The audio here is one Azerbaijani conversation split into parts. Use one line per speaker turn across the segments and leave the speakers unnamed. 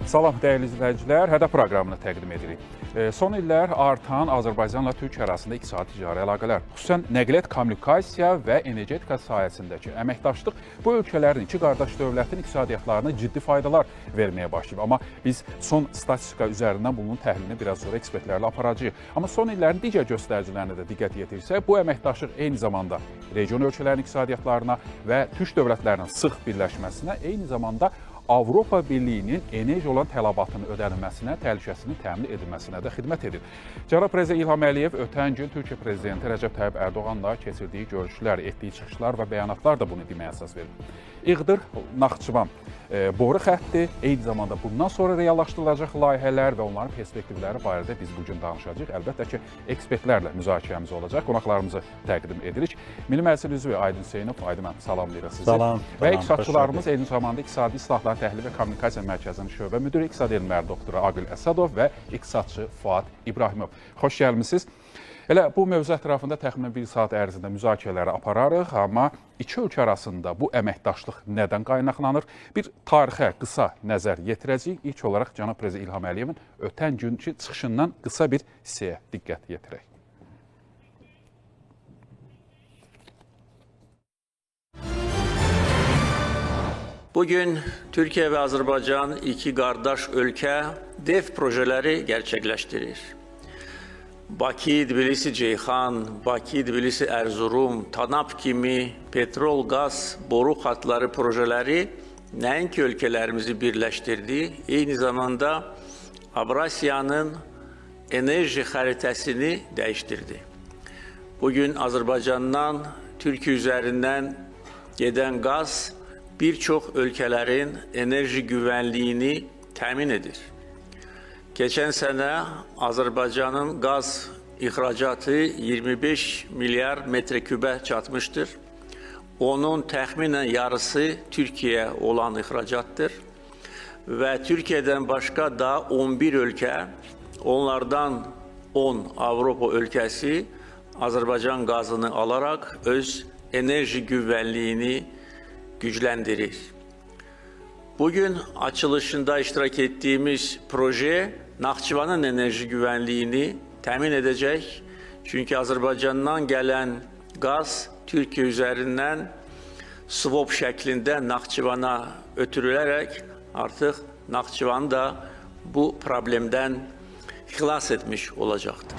Salam dəyərli izləyicilər, Hədəf proqramını təqdim edirik. Son illər artan Azərbaycanla Türkiyə arasında iqtisadi-ticari əlaqələr, xüsusən nəqliyyat, kommunikasiya və energetika sahəsindəki əməkdaşlıq bu ölkələrin iki qardaş dövlətin iqtisadiyyatlarına ciddi faydalar verməyə başlayıb. Amma biz son statistika üzərindən bunun təhlilini biraz sonra ekspertlərlə aparacağıq. Amma son illərin digər göstəricilərinə də diqqət yetirsək, bu əməkdaşlıq eyni zamanda region ölkələrin iqtisadiyyatlarına və türk dövlətlərinin sıx birləşməsinə, eyni zamanda Avropa Birliyinin enerji olan tələbatının ödənilməsinə, təhlükəsinin təmin edilməsinə də xidmət edir. Cənab Prezident İlham Əliyev ötən gün Türkiyə Prezidenti Rəcəb Tayyip Ərdoğanla keçirdiyi görüşlər, etdiyi çıxışlar və bəyanatlar da bunu deməyə əsas verir. İğdır-Naxçıvan boru xətti, eyni zamanda bundan sonra reallaşdırılacaq layihələr və onların perspektivləri barədə biz bugün danışacağıq. Əlbəttə ki, ekspertlərlə müzakirəmiz olacaq. Qonaqlarımızı təqdim edirik. Milli Məclis üzvü Aydın Hüseynov, Aydın mən salamlayırıq sizi.
Salam.
Və iqtisadçılarımız eyni zamanda İqtisadi İslahatların Təhlil və Kommunikasiya Mərkəzinin şöbə müdiri, iqtisadi elmlər doktoru Aqil Əsədov və iqtisadçı Fuad İbrahimov. Xoş gəlmisiniz. Elə bu mövzu ətrafında təxminən 1 saat ərzində müzakirələri apararıq, amma iki ölkə arasında bu əməkdaşlıq nədən qaynaqlanır? Bir tarixə qısa nəzər yetirəcəyik. İlk olaraq cənab Prezident İlham Əliyevin ötən günkü çıxışından qısa bir hissəyə diqqət yetirək.
Bugün Türkiye ve Azerbaycan iki kardeş ülke dev projeleri gerçekleştirir. Bakı, Tbilisi, Ceyhan, Bakı, Tbilisi, Erzurum, TANAP kimi petrol, gaz, boru hatları projeleri nəinki ülkelerimizi birleştirdi, aynı zamanda Avrasya'nın enerji haritasını değiştirdi. Bugün Azerbaycan'dan Türkiye üzerinden giden gaz birçok ülkelerin enerji güvenliğini temin edir. Geçen sene Azerbaycan'ın gaz ihracatı 25 milyar metrekübe çatmıştır. Onun təxminən yarısı Türkiye olan ihracattır. Ve Türkiye'den başka da 11 ülke, onlardan 10 Avrupa ülkesi Azerbaycan gazını alarak öz enerji güvenliğini güçlendirir. Bugün açılışında iştirak ettiğimiz proje Naxçıvanın enerji güvenliğini temin edecek. Çünkü Azerbaycan'dan gelen gaz Türkiye üzerinden swap şeklinde Naxçıvan'a ötürülerek artık Naxçıvan da bu problemden xilas etmiş olacaktır.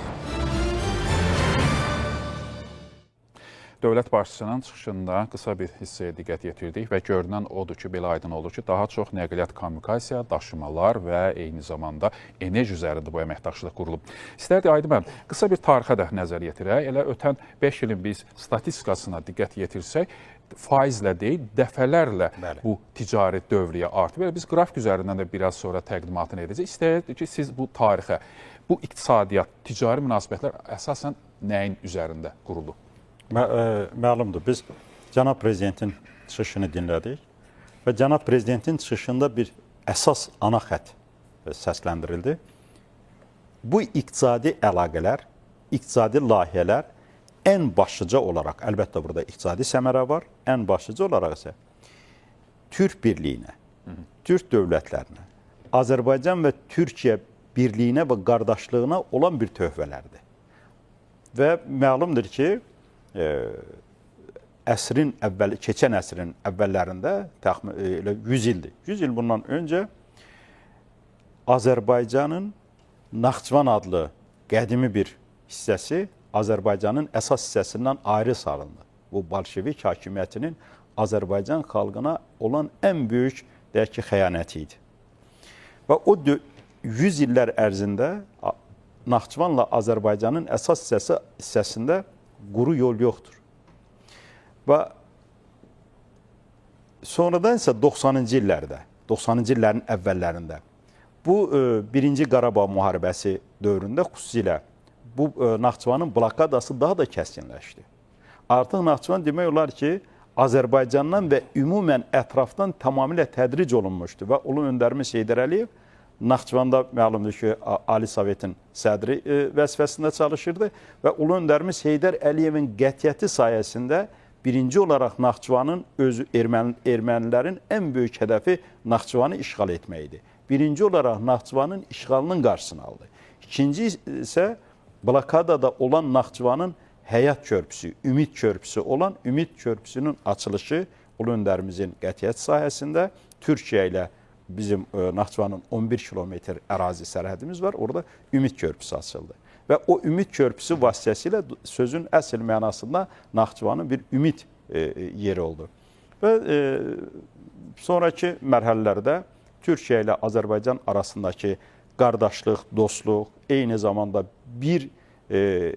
Dövlət başçısının çıxışında qısa bir hissəyə diqqət yetirdik və görünən odur ki, belə aydın olur ki, daha çox nəqliyyat, kommunikasiya, daşımalar və eyni zamanda enerji üzərində bu əməkdaşlıq qurulub. İstərdik Aydın mən qısa bir tarixə də nəzər yetirək. Elə ötən 5 ilin biz statistikasına diqqət yetirsək, faizlə deyil, dəfələrlə bu ticari dövriyə artıb. Biz qrafik üzərindən də biraz sonra təqdimatını edəcək. İstəyirdik ki, siz bu tarixə, bu iqtisadiyyat, ticari münasibətlər əsasən nəyin üzərində qurulub?
Məlumdur, biz Cənab Prezidentin çıxışını dinlədik və Cənab Prezidentin çıxışında bir əsas ana xətt səsləndirildi. Bu iqtisadi əlaqələr, iqtisadi layihələr ən başlıca olaraq, əlbəttə burada iqtisadi səmərə var, ən başlıca olaraq isə Türk birliyinə, Türk dövlətlərinə, Azərbaycan və Türkiyə birliyinə və qardaşlığına olan bir töhfələrdir. Və məlumdur ki, keçən əsrin əvvəllərində 100 ildir. 100 il bundan öncə Azərbaycanın Naxçıvan adlı qədimi bir hissəsi Azərbaycanın əsas hissəsindən ayrı salındı. Bu Bolşevik hakimiyyətinin Azərbaycan xalqına olan ən böyük deyək ki, xəyanəti idi. Və o 100 illər ərzində Naxçıvanla Azərbaycanın əsas hissəsində quru yol yoxdur. Və sonradan isə 90-cı illərdə, 90-cı illərin əvvəllərində bu 1-ci Qarabağ müharibəsi dövründə xüsusilə bu Naxçıvanın blokadası daha da kəskinləşdi. Artıq Naxçıvan demək olar ki, Azərbaycandan və ümumən ətrafdan tamamilə tədric olunmuşdu və Ulu öndərimiz Heydər Əliyev Naxçıvanda məlumdur ki, Ali Sovetin sədri vəzifəsində çalışırdı və Ulu öndərimiz Heydər Əliyevin qətiyyəti sayəsində birinci olaraq Naxçıvanın özü ermənilərin ən böyük hədəfi Naxçıvanı işğal etmək idi. birinci olaraq Naxçıvanın işğalının qarşısını aldı. İkinci isə blokadada olan Naxçıvanın həyat körpüsü, ümid körpüsü olan Ümid körpüsünün açılışı Ulu Öndərimizin qətiyyət sahəsində Türkiyə ilə bizim Naxçıvanın 11 kilometr ərazi sərhədimiz var. Orada Ümid körpüsü açıldı. Və o Ümid körpüsü vasitəsilə sözün əsl mənasında Naxçıvanın bir ümid yeri oldu. Və sonraki mərhələlərdə Türkiyə ilə Azərbaycan arasındakı qardaşlıq, dostluq, eyni zamanda bir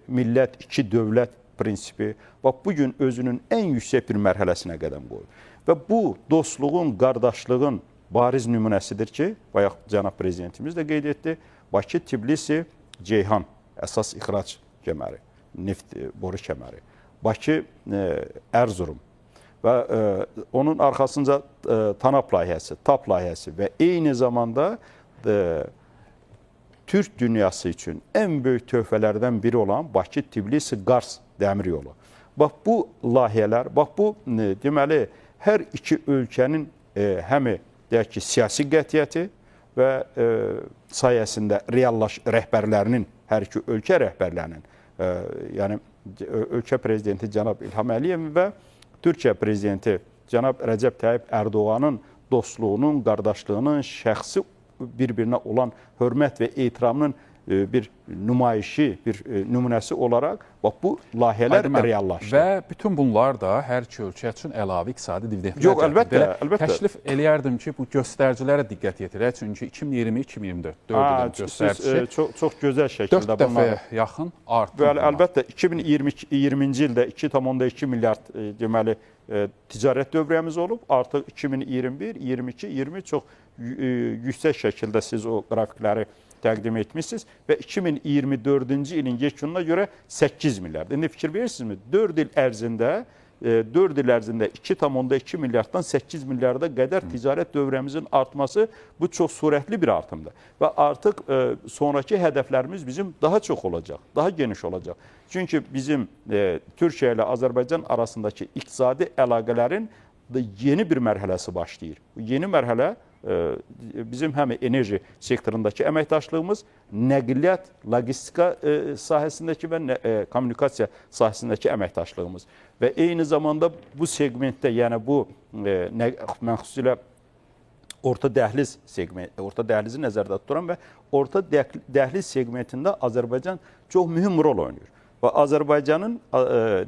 millət, iki dövlət prinsipi bugün özünün ən yüksək bir mərhələsinə qədəm qoyur. Və bu dostluğun, qardaşlığın bariz nümunəsidir ki, bayaq cənab prezidentimiz də qeyd etdi, Bakı, Tbilisi, Ceyhan əsas ixrac kəməri, neft boru kəməri, Bakı, Ərzurum və onun arxasınca TANAP layihəsi, TAP layihəsi və eyni zamanda Türk dünyası üçün ən böyük töhfələrdən biri olan Bakı, Tbilisi, Qars dəmir yolu. Bax bu layihələr, bax bu deməli hər iki ölkənin həm deyək ki, siyasi qətiyyəti və sayəsində rəhbərlərinin, hər iki ölkə rəhbərlərinin, yəni ölkə prezidenti cənab İlham Əliyev və Türkiyə prezidenti cənab Rəcəb Tayyip Ərdoğanın dostluğunun, qardaşlığının, şəxsi bir-birinə olan hörmət və ehtiramının bir nümayişi, bir nümunəsi olaraq bu layihələr reallaşdı.
Və bütün bunlar da hər iki ölkə üçün əlavə iqtisadi dividendlər.
Yox, əlbəttə.
Təklif eləyərdim ki, bu göstəricilərə diqqət yetirək. Çünki 2020-2024 4 ilin göstəricisi
çox gözəl şəkildə
4 dəfəyə yaxın artım.
Bəli, əlbəttə 2020-ci ildə 2,2 milyard deməli ticarət dövriyyəmiz olub. Artıq 2021, 22, 20 çox yüksək şəkildə siz o qrafikləri təqdim etmişsiniz və 2024-cü ilin yekununa görə 8 milyard. İndi fikir verirsinizmi? 4 il ərzində 2,2 milyarddan 8 milyarda qədər ticarət dövrəmizin artması bu çox sürətli bir artımdır. Və artıq sonraki hədəflərimiz bizim daha çox olacaq, daha geniş olacaq. Çünki bizim Türkiyə ilə Azərbaycan arasındakı iqtisadi əlaqələrin yeni bir mərhələsi başlayır. Bu yeni mərhələ bizim həm enerji sektorundakı əməkdaşlığımız, nəqliyyat, logistika sahəsindəki və kommunikasiya sahəsindəki əməkdaşlığımız və eyni zamanda bu segmentdə, yəni bu mən xüsusilə orta dəhlizi nəzərdə tuturam və orta dəhliz segmentində Azərbaycan çox mühüm rol oynayır. Və Azərbaycanın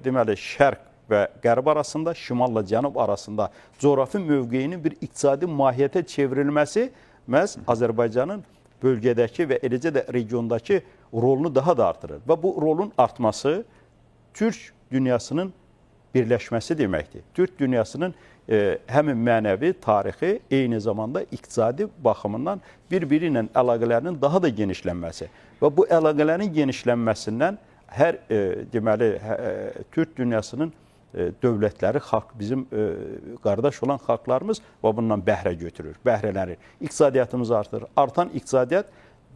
deməli şərq və qərb arasında, şimalla cənub arasında coğrafi mövqeyinin bir iqtisadi mahiyyətə çevrilməsi məhz Azərbaycanın bölgədəki və eləcə də regiondakı rolunu daha da artırır. Və bu rolun artması Türk dünyasının birləşməsi deməkdir. Türk dünyasının həm mənəvi, tarixi, eyni zamanda iqtisadi baxımından bir-biri ilə əlaqələrinin daha da genişlənməsi və bu əlaqələrin genişlənməsindən hər deməli Türk dünyasının dövlətləri, xalq, bizim qardaş olan xalqlarımız bundan bəhrə götürür, bəhrələri. İqtisadiyyatımız artır. Artan iqtisadiyyat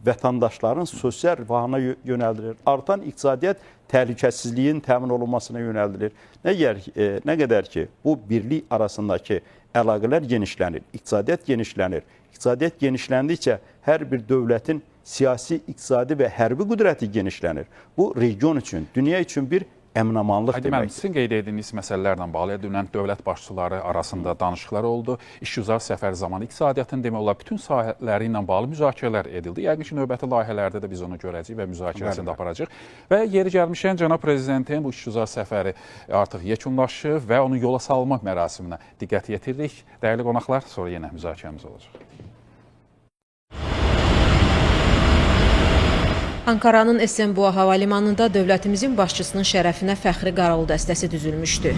vətəndaşların sosial rifahına yönəldilir. Artan iqtisadiyyat təhlükəsizliyin təmin olunmasına yönəldilir. Nə qədər ki, bu birlik arasındakı əlaqələr genişlənir, iqtisadiyyat genişlənir. İqtisadiyyat genişləndikcə hər bir dövlətin siyasi, iqtisadi və hərbi qüdrəti genişlənir. Bu, region üçün, dünya üçün bir əmin-amanlıq deməkdir.
Sizin qeyd edildiyiniz məsələlərlə bağlı dünən dövlət başçıları arasında danışıqlar oldu. İşgüzar səfər zamanı iqtisadiyyatın demək olar bütün sahələri ilə bağlı müzakirələr edildi. Yəqin ki, növbəti layihələrdə də biz onu görəcəyik və müzakirəsini də aparacağıq. Və yeri gəlmişkən cənab prezidentin bu işgüzar səfəri artıq yekunlaşıb və onun yola salmaq mərasiminə diqqət yetiririk. Dəyərli qonaqlar, sonra yenə müzakirəmiz olacaq.
Ankaranın Esenboğa hava limanında dövlətimizin başçısının şərəfinə fəxri qaravul dəstəsi düzülmüşdü.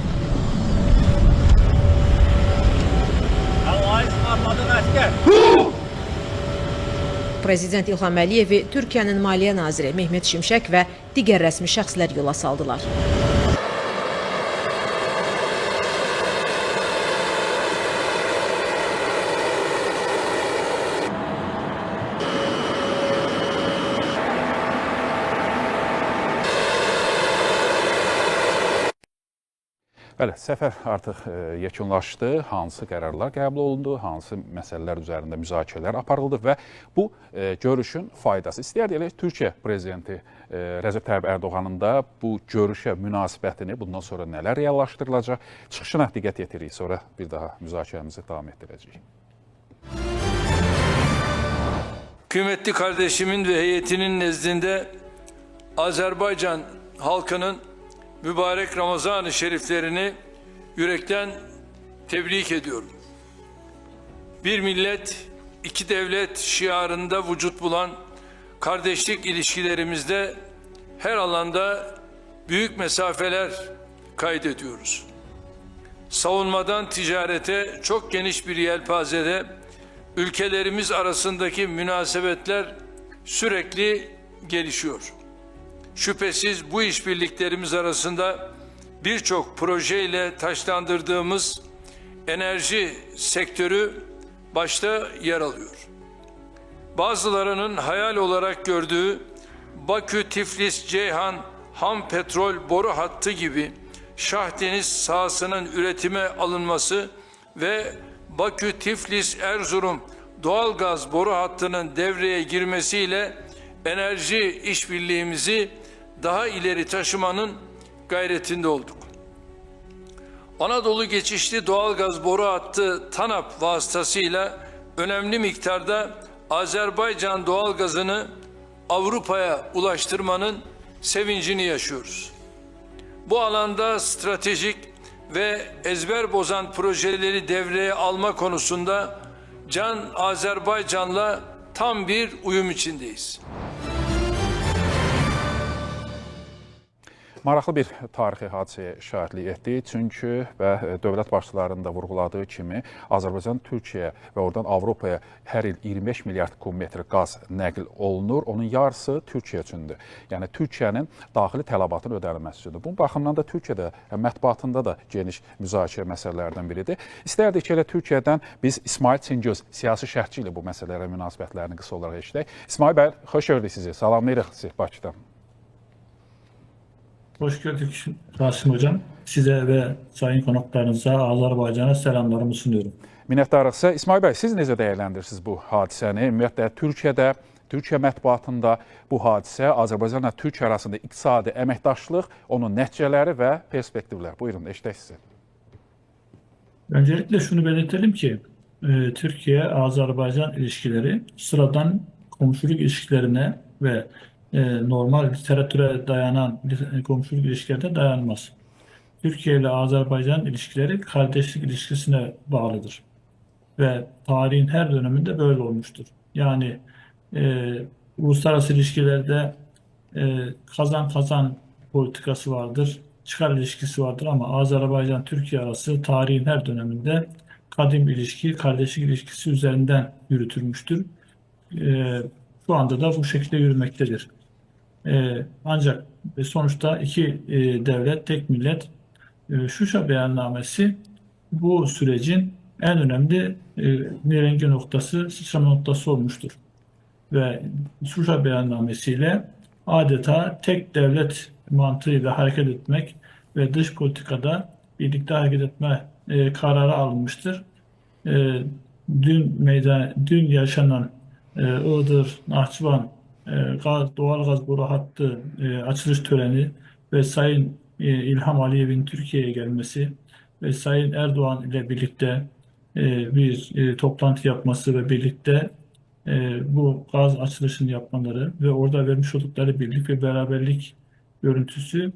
Prezident İlham Əliyevi Türkiyənin Maliyyə naziri Mehmet Şimşək və digər rəsmi şəxslər yola saldılar.
Bəli, səfər artıq yekunlaşdı. Hansı qərarlar qəbul olundu, hansı məsələlər üzərində müzakirələr aparıldı və bu görüşün faydası. İstəyərdik elə Türkiyə prezidenti Rəcəb Tayyip Ərdoğanın da bu görüşə münasibətini, bundan sonra nələr reallaşdırılacaq, çıxışına diqqət yetiririk. Sonra bir daha müzakirəmizi davam etdirəcəyik.
Kıymetli kardeşimin ve heyetinin nezdinde Azerbaycan halkının mübarek Ramazan-ı Şeriflerini yürekten tebrik ediyorum. Bir millet, iki devlet şiarında vücut bulan kardeşlik ilişkilerimizde her alanda büyük mesafeler kaydediyoruz. Savunmadan ticarete çok geniş bir yelpazede ülkelerimiz arasındaki münasebetler sürekli gelişiyor. Şüphesiz bu işbirliklerimiz arasında birçok projeyle taşlandırdığımız enerji sektörü başta yer alıyor. Bazılarının hayal olarak gördüğü Bakü-Tiflis-Ceyhan ham petrol boru hattı gibi Şahdeniz sahasının üretime alınması ve Bakü-Tiflis-Erzurum doğalgaz boru hattının devreye girmesiyle enerji işbirliğimizi daha ileri taşımanın gayretinde olduk. Anadolu geçişli doğalgaz boru hattı TANAP vasıtasıyla önemli miktarda Azerbaycan doğalgazını Avrupa'ya ulaştırmanın sevincini yaşıyoruz. Bu alanda stratejik ve ezber bozan projeleri devreye alma konusunda Can Azerbaycan'la tam bir uyum içindeyiz.
Maraqlı bir tarixi hadisəyə şahidlik etdik. Çünki və dövlət başçılarının da vurğuladığı kimi Azərbaycan Türkiyəyə və oradan Avropaya hər il 25 milyard kubmetr qaz nəql olunur. Onun yarısı Türkiyə üçündür. Yəni Türkiyənin daxili tələbatının ödənilməsi üçündür. Bu baxımdan da Türkiyədə mətbuatında da geniş müzakirə məsələlərdən biridir. İstərdik ki, elə Türkiyədən biz İsmail Çingöz, siyasi şərhçi ilə bu məsələlərə münasibətlərini qısa olaraq eşidək. İsmail bəy, xoş gördük sizi. Salamlayırıq sizi Bakıdan.
Hoş gördük Rasim Hocam. Size ve sayın konuklarınıza, Azerbaycan'a selamlarımı sunuyorum.
Minnətdarıq. İsmail bəy, siz necə dəyərləndirirsiniz bu hadisəni? Ümumiyyətlə, Türkiyə mətbuatında bu hadisə Azərbaycanla Türkiyə arasında iqtisadi əməkdaşlıq, onun nəticələri və perspektivlər. Buyurun, eşidək sizi.
Öncelikle şunu belirtelim ki, Türkiye-Azerbaycan ilişkileri sıradan komşuluk ilişkilerine ve normal literatüre dayanan komşuluk ilişkilerine dayanmaz. Türkiye ile Azerbaycan ilişkileri kardeşlik ilişkisine bağlıdır. Ve tarihin her döneminde böyle olmuştur. Yani uluslararası ilişkilerde kazan-kazan politikası vardır, çıkar ilişkisi vardır ama Azerbaycan-Türkiye arası tarihin her döneminde kadim ilişki, kardeşlik ilişkisi üzerinden yürütülmüştür. Şu anda da bu şekilde yürümektedir. Ancak sonuçta iki devlet, tek millet Şuşa beyannamesi bu sürecin en önemli nirengi noktası, sıçrama noktası olmuştur. Ve Şuşa beyannamesiyle adeta tek devlet mantığıyla hareket etmek ve dış politikada birlikte hareket etme kararı alınmıştır. Dün yaşanan Iğdır, Nahçıvan doğalgaz boru hattı açılış töreni ve Sayın İlham Aliyev'in Türkiye'ye gelmesi ve Sayın Erdoğan ile birlikte bir toplantı yapması ve birlikte bu gaz açılışını yapmaları ve orada vermiş oldukları birlik ve beraberlik görüntüsü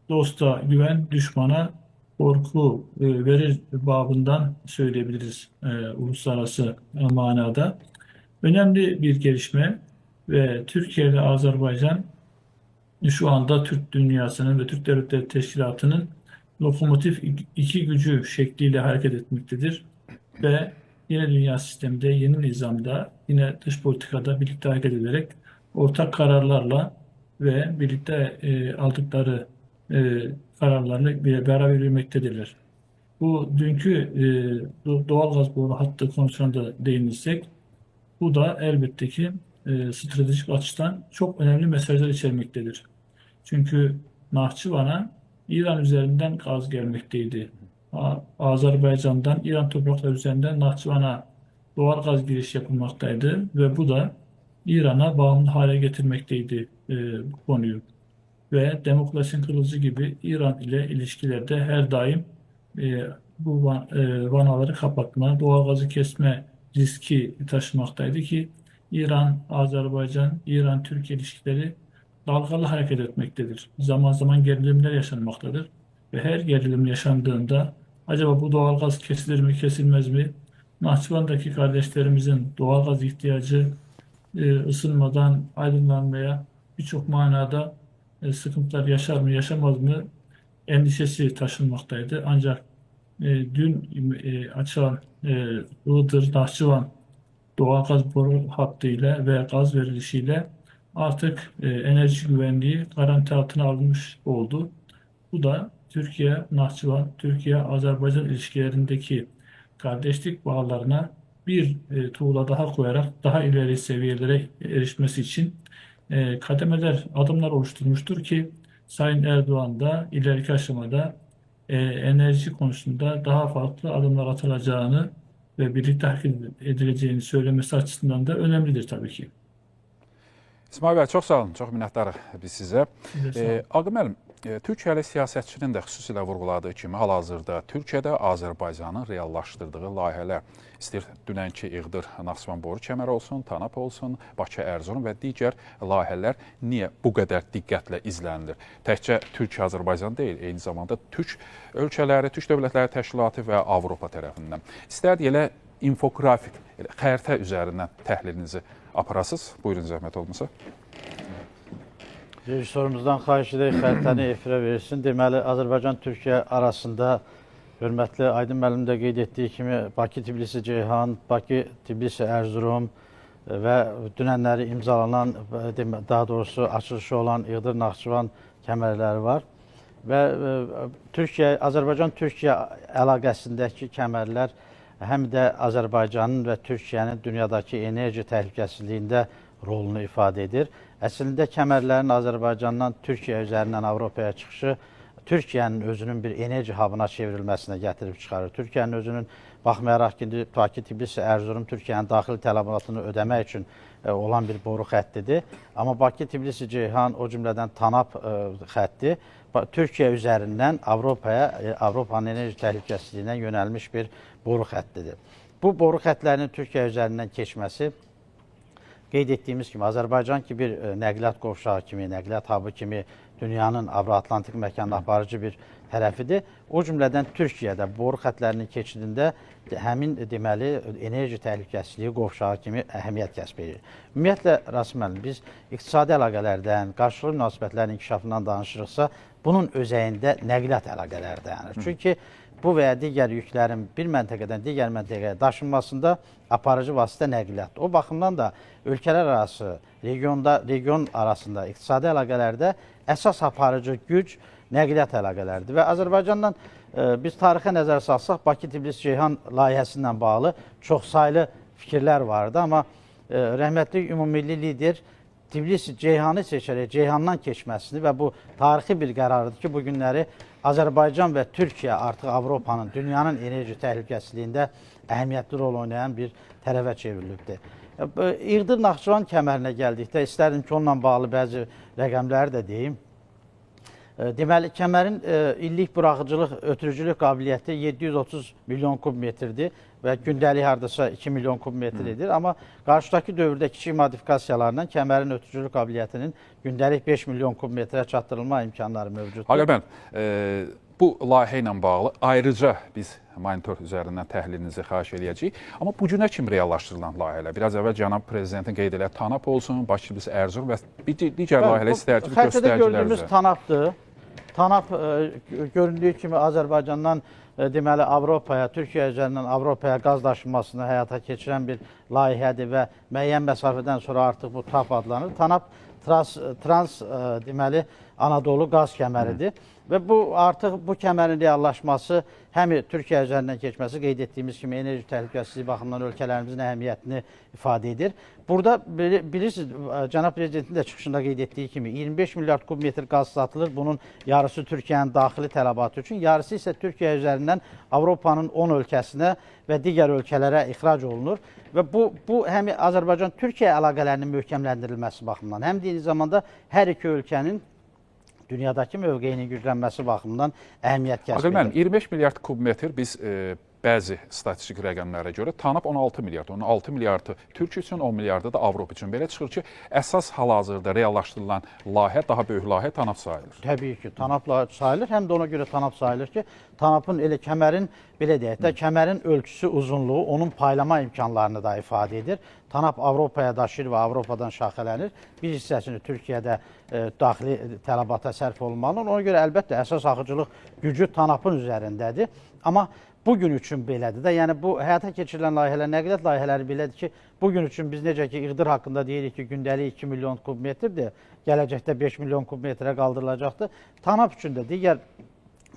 dosta güven, düşmana korku verir babından söyleyebiliriz uluslararası manada. Önemli bir gelişme ve Türkiye ile Azerbaycan şu anda Türk dünyasının ve Türk Devletleri Teşkilatı'nın lokomotif iki gücü şekliyle hareket etmektedir. Ve yine dünya sisteminde, yeni nizamda, yine dış politikada birlikte hareket ederek ortak kararlarla ve birlikte aldıkları kararlarla beraber yürümektedirler. Bu dünkü doğalgaz boru hattı konusuna da değinirsek, bu da elbette ki stratejik açıdan çok önemli mesajlar içermektedir. Çünkü Nahçıvan'a İran üzerinden gaz gelmekteydi. Azerbaycan'dan İran toprakları üzerinden Nahçıvan'a doğal gaz giriş yapılmaktaydı ve bu da İran'a bağımlı hale getirmekteydi bu konuyu. Ve demokrasinin kılıcı gibi İran ile ilişkilerde her daim bu vanaları kapatma, doğalgazı kesme riski taşımaktaydı ki İran, Azerbaycan, İran-Türkiye ilişkileri dalgalı hareket etmektedir. Zaman zaman gerilimler yaşanmaktadır ve her gerilim yaşandığında acaba bu doğalgaz kesilir mi, kesilmez mi? Nahçıvan'daki kardeşlerimizin doğalgaz ihtiyacı ısınmadan aydınlanmaya birçok manada sıkıntılar yaşar mı, yaşamaz mı endişesi taşınmaktaydı. Ancak dün açılan Iğdır, Nahçıvan doğalgaz boru hattıyla ve gaz verilişiyle artık enerji güvenliği garanti altına alınmış oldu. Bu da Türkiye, Nahçıvan, Türkiye-Azerbaycan ilişkilerindeki kardeşlik bağlarına bir tuğla daha koyarak daha ileri seviyelere erişmesi için kademeler, adımlar oluşturmuştur ki Sayın Erdoğan da ileriki aşamada enerji konusunda daha farklı adımlar atılacağını ve birlikte hareket edileceğini söylemesi açısından da önemlidir tabii ki.
İsmail bəy, çox sağ olun, çox minnətdarıq biz sizə.
Sizə sağ olun.
Ağı müəllim, Türkiyəli siyasətçinin də xüsusilə vurğuladığı kimi hal-hazırda Türkiyədə Azərbaycanın reallaşdırdığı layihələr, istəyir dünənki İğdır, Naxçıvan boru kəməri olsun, TANAP olsun, Bakı, Ərzurum və digər layihələr niyə bu qədər diqqətlə izlənilir? Təkcə Türkiyə-Azərbaycan deyil, eyni zamanda Türk ölkələri, Türk Dövlətləri Təşkilatı və Avropa tərəfindən. İstərdi elə infografik, elə xəritə üzərindən təhlilinizi aparasız. Buyurun, zəhmət olmasa.
Rejissorumuzdan xahiş edək, xəritəni efirə verilsin. Deməli, Azərbaycan-Türkiyə arasında hörmətli Aydın müəllim də qeyd etdiyi kimi Bakı-Tbilisi-Ceyhan, Bakı-Tbilisi-Ərzurum və dünənləri imzalanan, daha doğrusu açılışı olan İğdır-Naxçıvan kəmərləri var. Və Azərbaycan-Türkiyə əlaqəsindəki kəmərlər həm də Azərbaycanın və Türkiyənin dünyadakı enerji təhlükəsizliyində rolunu ifadə edir. Əslində kəmərlərin Azərbaycandan Türkiyə üzərindən Avropaya çıxışı Türkiyənin özünün bir enerji hubuna çevrilməsinə gətirib çıxarır. Türkiyənin özünün baxmayaraq ki, Bakı-Tbilisi-Ərzurum Türkiyənin daxili tələbatını ödəmək üçün olan bir boru xəttidir. Amma Bakı-Tbilisi-Ceyhan, o cümlədən TANAP xətti Türkiyə üzərindən Avropaya, Avropanın enerji təhlükəsizliyinə yönəlmiş bir boru xəttidir. Bu boru xəttlərinin Türkiyə üzərindən keçməsi qeyd etdiyimiz kimi Azərbaycan ki bir nəqliyyat qovşağı kimi, nəqliyyat hub'ı kimi dünyanın Avro-Atlantik məkanına aparıcı bir tərəfidir. O cümlədən Türkiyədə boru xəttlərinin keçidində həmin deməli enerji təhlükəsizliyi qovşağı kimi əhəmiyyət kəsb edir. Ümumiyyətlə Rasim müəllim, biz iqtisadi əlaqələrdən, qarşılıqlı münasibətlərin inkişafından danışırıqsa, bunun özəyində nəqliyyat əlaqələri dayanır. Çünki bu və ya digər yüklərin bir məntəqədən digər məntəqəyə daşınmasında aparıcı vasitə nəqliyyat. O baxımdan da ölkələr arası, region arasında iqtisadi əlaqələrdə əsas aparıcı güc nəqliyyat əlaqələridir. Və Azərbaycandan biz tarixə nəzər salsaq, Bakı-Tbilisi-Ceyhan layihəsindən bağlı çoxsaylı fikirlər vardı. Amma rəhmətli ümumilli lider Tbilisi-Ceyhanı seçərək Ceyhandan keçməsini və bu tarixi bir qərarıdır ki, bu günləri Azərbaycan və Türkiyə artıq Avropanın, dünyanın enerji təhlükəsizliyində əhəmiyyətli rol oynayan bir tərəfə çevrilibdir. İğdır-Naxçıvan kəmərinə gəldikdə istərdim ki, onunla bağlı bəzi rəqəmləri də deyim. Deməli, kəmərin illik buraxıcılıq, ötürücülük qabiliyyəti 730 milyon kub metrdir və gündəlik hardasa 2 milyon kub metridir. Amma qarşıdakı dövrdə kiçik modifikasiyalarla kəmərin ötürücülük qabiliyyətinin gündəlik 5 milyon kub metrə çatdırılma imkanları mövcuddur.
Ağa müəllim, bu layihə ilə bağlı ayrıca biz monitor üzərindən təhlilinizi xahiş edəcəyik. Amma bu günə kimi reallaşdırılan layihələr, biraz əvvəl cənab prezidentin qeyd elədiyi TANAP olsun, Bakı-Tbilisi, Ərzurum və digər layihələr istərdik
göstəricilər
üzrə.
gördüyümüz TANAP-dır. TANAP göründüyü kimi Azərbaycandan deməli Avropaya, Türkiyə üzərindən Avropaya qaz daşınmasını həyata keçirən bir layihədir və müəyyən məsafədən sonra artıq bu TAP adlanır. TANAP deməli Anadolu qaz kəməridir Və bu artıq bu kəmərin reallaşması, həm Türkiyə üzərindən keçməsi qeyd etdiyimiz kimi enerji təhlükəsizliyi baxımından ölkələrimizin əhəmiyyətini ifadə edir. Burada bilirsiniz, cənab prezidentin də çıxışında qeyd etdiyi kimi 25 milyard kubmetr qaz satılır. Bunun yarısı Türkiyənin daxili tələbatı üçün, yarısı isə Türkiyə üzərindən Avropanın 10 ölkəsinə və digər ölkələrə ixrac olunur. Və bu həm Azərbaycan-Türkiyə əlaqələrinin möhkəmləndirilməsi baxımından, həm də eyni zamanda hər iki ölkənin dünyadakı mövqeyinin güclənməsi baxımından əhəmiyyət kəsb edir.
Müəllim, 25 milyard kubmetr biz bəzi statistik rəqəmlərə görə tanap 16 milyard. Onun 6 milyardı Türkiyə üçün, 10 milyardı da Avropa üçün. Belə çıxır ki, əsas hal-hazırda reallaşdırılan layihə, daha böyük layihə tanap sayılır.
Təbii ki, tanapla sayılır. Həm də ona görə tanap sayılır ki, tanapın elə kəmərin, belə deyək də, kəmərin ölçüsü, uzunluğu onun paylama imkanlarını da ifadə edir. Tanap Avropaya daşıyır və Avropadan şaxələnir. Bir hissəsini Türkiyədə daxili tələbata sərf olunmalıdır. Ona görə əlbəttə əsas axıcılıq gücü tanapın üzərindədir. Amma bugün üçün belədir də, yəni bu həyata keçirilən layihələr, nəqliyyat layihələri belədir ki, bugün üçün biz necə ki, İğdır haqqında deyirik ki, gündəlik 2 milyon kubmetrdir, gələcəkdə 5 milyon kubmetrə qaldırılacaqdır. Tanap üçün də, digər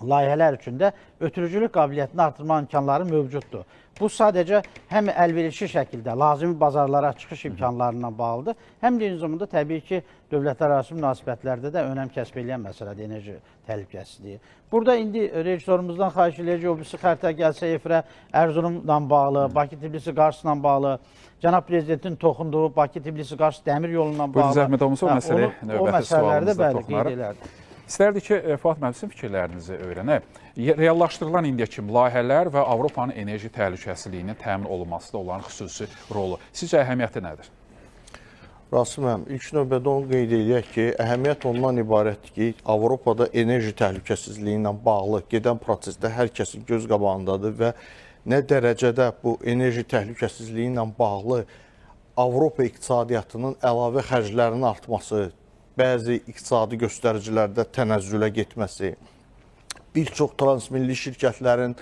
layihələr üçün də ötürücülük qabiliyyətini artırma imkanları mövcuddur. Bu sadəcə həm əlverişli şəkildə lazımi bazarlara çıxış imkanlarından bağlıdır, həm də eyni zamanda təbii ki, dövlətlərarası münasibətlərdə də önəm kəsb edən məsələdir enerji təhlükəsizliyi. Burada indi rejissorumuzdan xahiş edəcək, o birisi xəritə gəlsə efirə Ərzurumla bağlı, Bakı-Tbilisi-Qarşıyla bağlı, cənab prezidentin toxunduğu Bakı-Tbilisi-Qarşı dəmir yolundan bağlı.
Buyurun, zəhmət olmasa o məsələ növbəti sualımızda
toxunarıq.
İstərdik ki, Fuad müəllim, sizin fikirlərinizi öyrənək. Reallaşdırılan indiyə kimi layihələr və Avropanın enerji təhlükəsizliyinin təmin olunmasında onların xüsusi rolu. Sizcə əhəmiyyəti nədir?
Rasim müəllim, ilk növbədə onu qeyd edək ki, əhəmiyyət ondan ibarətdir ki, Avropada enerji təhlükəsizliyi ilə bağlı gedən prosesdə hər kəsin göz qabağındadır və nə dərəcədə bu enerji təhlükəsizliyi ilə bağlı Avropa iqtisadiyyatının əlavə xərclərinin artması, bəzi iqtisadi göstəricilərdə tənəzzülə getməsi, bir çox transmilli şirkətlərin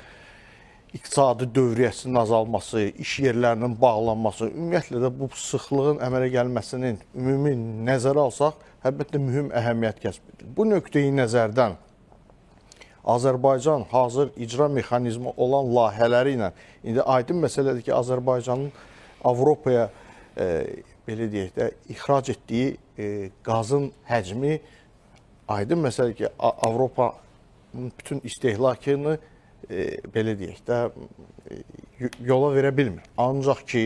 iqtisadi dövriyyəsinin azalması, iş yerlərinin bağlanması, ümumiyyətlə də bu sıxlığın əmələ gəlməsinin ümumi nəzərə alsaq, əlbəttə mühüm əhəmiyyət kəsb edir. Bu nöqteyi nəzərdən Azərbaycan hazır icra mexanizmi olan layihələri ilə, indi aydın məsələdir ki, Azərbaycanın Avropaya belə deyək də, ixrac etdiyi qazın həcmi aydın məsələ ki, Avropanın bütün istehlakını belə deyək də, yola verə bilmir. Ancaq ki,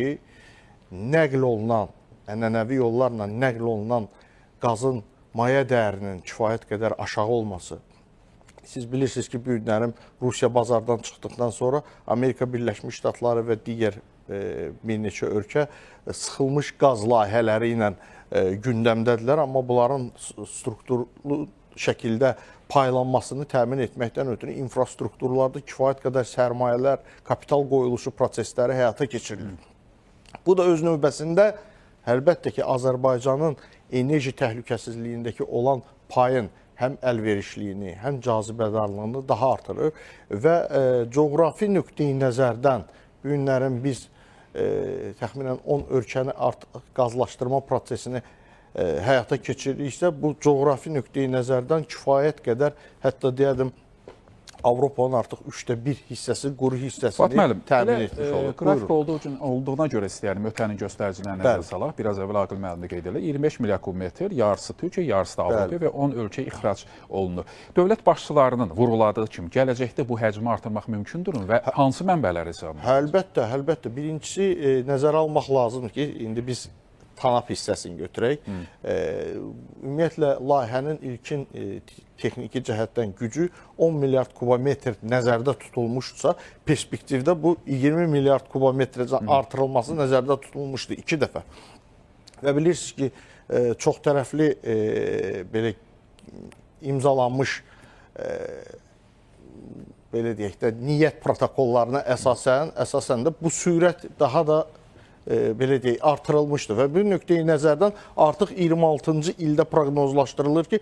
nəql olunan, ənənəvi yollarla nəql olunan qazın maya dəyərinin kifayət qədər aşağı olması. Siz bilirsiniz ki, bu günlərim Rusiya bazardan çıxdıqdan sonra Amerika Birləşmiş Ştatları və digər bir neçə ölkə sıxılmış qaz layihələri ilə gündəmdədirlər, amma bunların strukturlu şəkildə paylanmasını təmin etməkdən ötürü infrastrukturlarda kifayət qədər sərmayələr, kapital qoyuluşu prosesləri həyata keçirilir. Bu da öz növbəsində əlbəttə ki, Azərbaycanın enerji təhlükəsizliyindəki olan payın həm əlverişliyini, həm cazibədarlığını daha artırır və coğrafi nöqteyi nəzərdən bu günlərin biz təxminən 10 ölkəni qazlaşdırma prosesini həyata keçiririksə, bu coğrafi nöqteyi nəzərdən kifayət qədər, hətta deyədim, Avropanın artıq 1/3 hissəsi, quru hissəsini təmin etmiş olur.
Qrafik olduğuna görə istəyərim ötənin göstəricilərini nəzərə salaq. Biraz əvvəl Aqil müəllim də qeyd edir. 25 milyard kubmetr, yarısı Türkiyə, yarısı da Avropa və 10 ölkə ixrac olunur. Dövlət başçılarının vurğuladığı kimi gələcəkdə bu həcmi artırmaq mümkündür və hansı mənbələri hesabına?
Əlbəttə. Birincisi, nəzərə almaq lazımdır ki, indi biz tanap hissəsini götürək. Ümumiyyətlə, layihənin ilkin texniki cəhətdən gücü 10 milyard kubometr nəzərdə tutulmuşsa, perspektivdə bu 20 milyard kubometrəcə artırılması nəzərdə tutulmuşdu 2 dəfə. Və bilirsiniz ki, çox tərəfli belə imzalanmış belə deyək də, niyyət protokollarına əsasən də bu sürət daha da belə deyək, artırılmışdır və bir nöqteyi nəzərdən artıq 26-cı ildə proqnozlaşdırılır ki,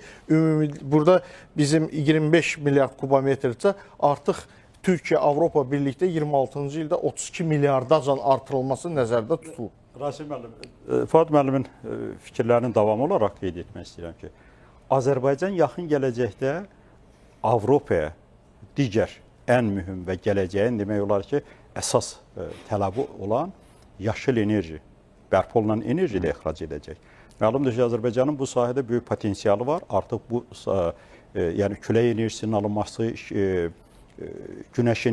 burada bizim 25 milyard kubometrcə artıq Türkiyə-Avropa birlikdə 26-cı ildə 32 milyardacan artırılması nəzərdə tutulur.
Rasim müəllim, Fuad müəllimin fikirlərinin davamı olaraq qeyd etmək istəyirəm ki, Azərbaycan yaxın gələcəkdə Avropaya digər ən mühüm və gələcəyin demək olar ki, əsas tələbi olan yaşıl enerji, bərpa olunan enerji ilə ixrac edəcək. Məlumdur ki, Azərbaycanın bu sahədə böyük potensialı var. Artıq bu yəni külək enerjisinin alınması, günəş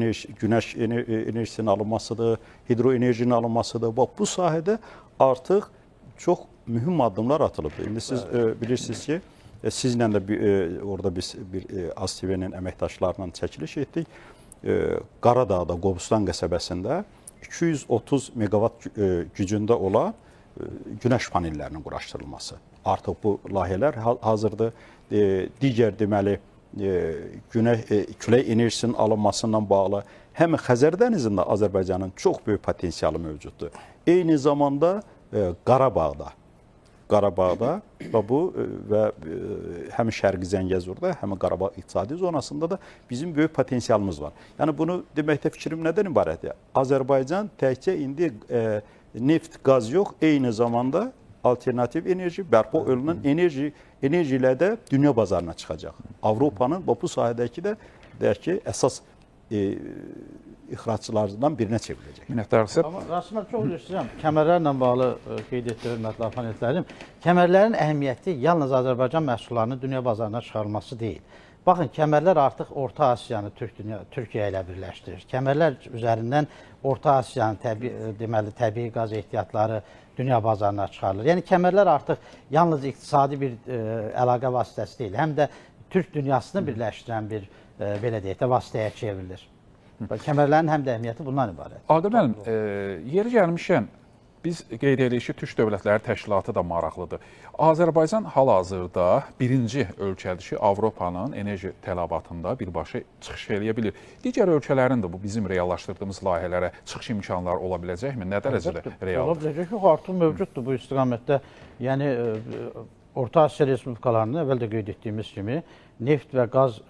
enerjisinin alınmasıdır, hidroenerjinin alınmasıdır. Bax, bu sahədə artıq çox mühüm addımlar atılıbdır. İndi siz bilirsiniz ki, sizlə də orada biz bir ASTV-nin əməkdaşlarla çəkiliş etdik. Qaradağda, Qobustan qəsəbəsində 230 meqavat gücündə olan günəş panellərinin quraşdırılması. Artıq bu layihələr hazırdır. Digər deməli külək enerjisinin alınmasından bağlı həm Xəzər dənizində Azərbaycanın çox böyük potensialı mövcuddur. Eyni zamanda Qarabağda və bu və həm Şərqi Zəngəzurda, həm Qarabağ iqtisadi zonasında da bizim böyük potensialımız var. Yəni bunu deməkdə fikrim nədən ibarətdir? Azərbaycan təkcə indi neft, qaz yox, eyni zamanda alternativ enerji, bərpa olunan enerji ilə də dünya bazarına çıxacaq. Avropanın bu sahədəki də deyək ki, əsas ixracçılarından birinə çevriləcək.
Minnətdarıq.
Amma Rasim, çox üzr istəyirəm. Kəmərlərlə bağlı qeyd etdi, hörmətli abonentlərim. Kəmərlərin əhəmiyyəti yalnız Azərbaycan məhsullarının dünya bazarına çıxarılması deyil. Baxın, kəmərlər artıq Orta Asiyanı Türkiyə ilə birləşdirir. Kəmərlər üzərindən Orta Asiyanın təbii qaz ehtiyatları dünya bazarına çıxarılır. Yəni, kəmərlər artıq yalnız iqtisadi bir əlaqə vasitəsi deyil, həm də Türk dünyasını birləşdirən bir, belə deyək də, vasitəyə çevrilir. Kəmərlərin həm də əhəmiyyəti bundan ibarət.
Aqil müəllim, yeri gəlmişkən, biz qeyd edirik ki, Türk Dövlətləri Təşkilatı da maraqlıdır. Azərbaycan hal-hazırda birinci ölkədir ki, Avropanın enerji tələbatında birbaşa çıxış eləyə bilir. Digər ölkələrin də bu bizim reallaşdırdığımız layihələrə çıxış imkanları ola biləcəkmi? Nə dərəcədə realdır?
Ola biləcək ki, artıq mövcuddur bu istiqamətdə. Yəni, Orta Asiya Respublikalarının əvvəl də qeyd etdiyimiz kimi neft və qaz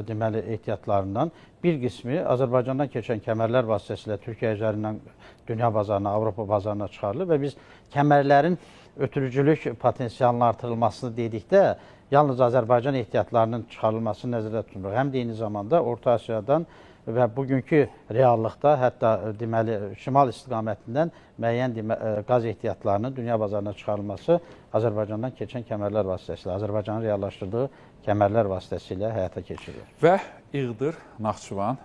deməli ehtiyatlarından bir qismi Azərbaycandan keçən kəmərlər vasitəsilə Türkiyə üzərindən dünya bazarına, Avropa bazarına çıxarılır və biz kəmərlərin ötürücülük potensialının artırılmasını dedikdə yalnız Azərbaycan ehtiyatlarının çıxarılmasını nəzərdə tuturuq. Həm də eyni zamanda Orta Asiyadan və bugünkü reallıqda hətta deməli şimal istiqamətindən müəyyən qaz ehtiyatlarının dünya bazarına çıxarılması Azərbaycandan keçən kəmərlər vasitəsilə, Azərbaycanın reallaşdırdığı kəmərlər vasitəsilə həyata keçirilir.
Və İğdır-Naxçıvan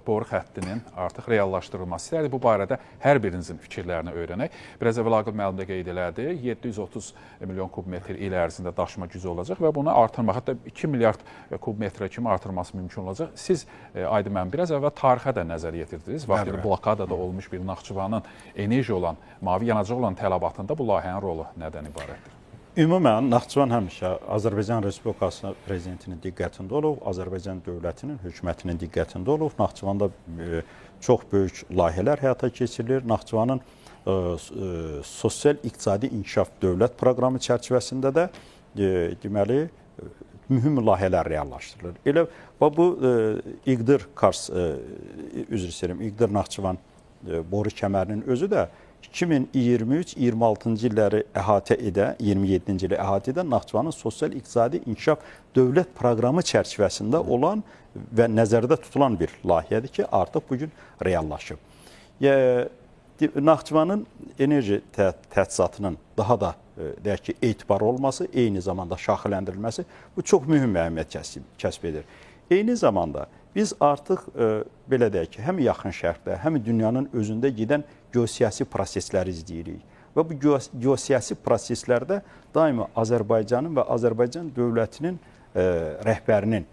boru xəttinin artıq reallaşdırılması istəyirdik. Bu barədə hər birinizin fikirlərini öyrənək. Biraz əvvəl Aqil müəllim də qeyd elədi, 730 milyon kubmetr il ərzində daşıma gücü olacaq və bunu artırmaq, hətta 2 milyard kubmetrə kimi artırması mümkün olacaq. Siz, Aydın müəllim, biraz əvvəl tarixə də nəzər yetirdiniz. Vaxtında blokadada olmuş bir Naxçıvanın enerji olan, mavi yanacaq olan tələbatında bu layihənin rolu nədən ibarətdir?
Ümumən, Naxçıvan həmişə Azərbaycan Respublikası prezidentinin diqqətində olub, Azərbaycan dövlətinin, hökumətinin diqqətində olub. Naxçıvanda çox böyük layihələr həyata keçirilir. Naxçıvanın sosial-iqtisadi inkişaf dövlət proqramı çərçivəsində də deməli, mühüm layihələr reallaşdırılır. Elə bu İğdır-Kars, üzr istəyirəm, İğdır-Naxçıvan boru kəmərinin özü də 2023-26-cı illəri əhatə edən, 27-ci ili əhatə edən Naxçıvanın sosial-iqtisadi inkişaf dövlət proqramı çərçivəsində olan və nəzərdə tutulan bir layihədir ki, artıq bugün reallaşıb. Naxçıvanın enerji təchizatının daha da deyək ki, etibar olması, eyni zamanda şaxələndirilməsi bu çox mühüm əhəmiyyət kəsb edir. Eyni zamanda biz artıq belə deyək ki, həm yaxın şərqdə, həm dünyanın özündə gedən geosiyasi prosesləri izləyirik. Və bu geosiyasi proseslərdə daima Azərbaycanın və Azərbaycan dövlətinin rəhbərinin,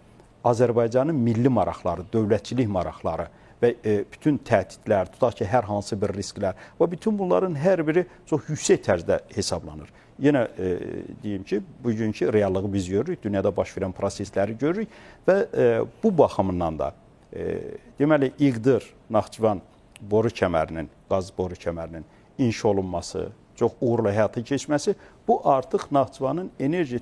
Azərbaycanın milli maraqları, dövlətçilik maraqları və bütün təhdidlər, tutaq ki, hər hansı bir risklər və bütün bunların hər biri çox yüksək tərzdə hesablanır. Yenə deyim ki, bugünkü reallığı biz görürük, dünyada baş verən prosesləri görürük və bu baxımından da deməli İğdır-Naxçıvan boru kəmərinin, qaz boru kəmərinin inşa olunması, çox uğurla həyata keçməsi bu artıq Naxçıvanın enerji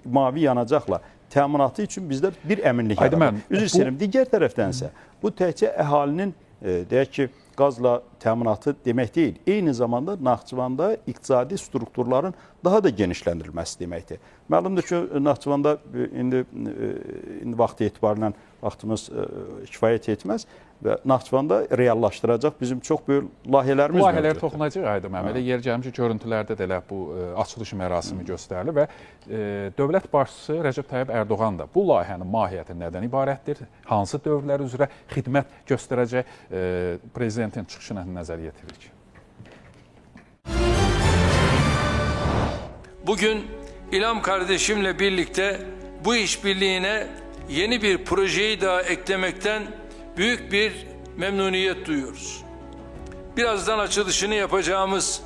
mavi yanacaqla təminatı üçün bizdə bir əminlik yaradır. Üzr istəyirəm, digər tərəfdənsə bu təkcə əhalinin deyək ki, qazla təminatı demək deyil. Eyni zamanda Naxçıvanda iqtisadi strukturların daha da genişləndirilməsi deməkdir. Məlumdur ki, Naxçıvanda indi vaxtı etibarilə vaxtımız kifayət etməz və Naxçıvanda reallaşdıracaq bizim çox böyük layihələrimiz
Bu layihələrə
mövcuddur.
toxunacaq Aydın müəllim. Elə yer gəlmiş ki, görüntülərdə də elə bu açılış mərasimi göstərilir və dövlət başçısı Rəcəb Tayyib Ərdoğan da bu layihənin mahiyyəti nədən ibarətdir? Hansı dövrlər üzrə xidmət göstərəcək prezidentin çıxışına nəzər yetiririk?
Bugün İlham kardeşimle birlikte bu işbirliğine yeni bir projeyi daha eklemekten büyük bir memnuniyet duyuyoruz. Birazdan açılışını yapacağımız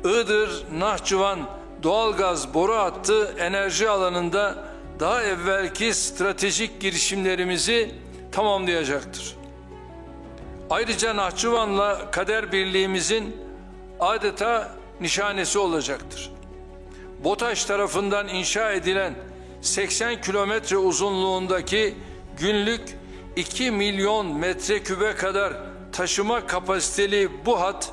Iğdır-Nahçıvan doğalgaz boru hattı enerji alanında daha evvelki stratejik girişimlerimizi tamamlayacaktır. Ayrıca Nahçıvan'la kader birliğimizin adeta nişanesi olacaktır. BOTAŞ tarafından inşa edilen 80 kilometre uzunluğundaki günlük 2 milyon metrekübe kadar taşıma kapasiteli bu hat,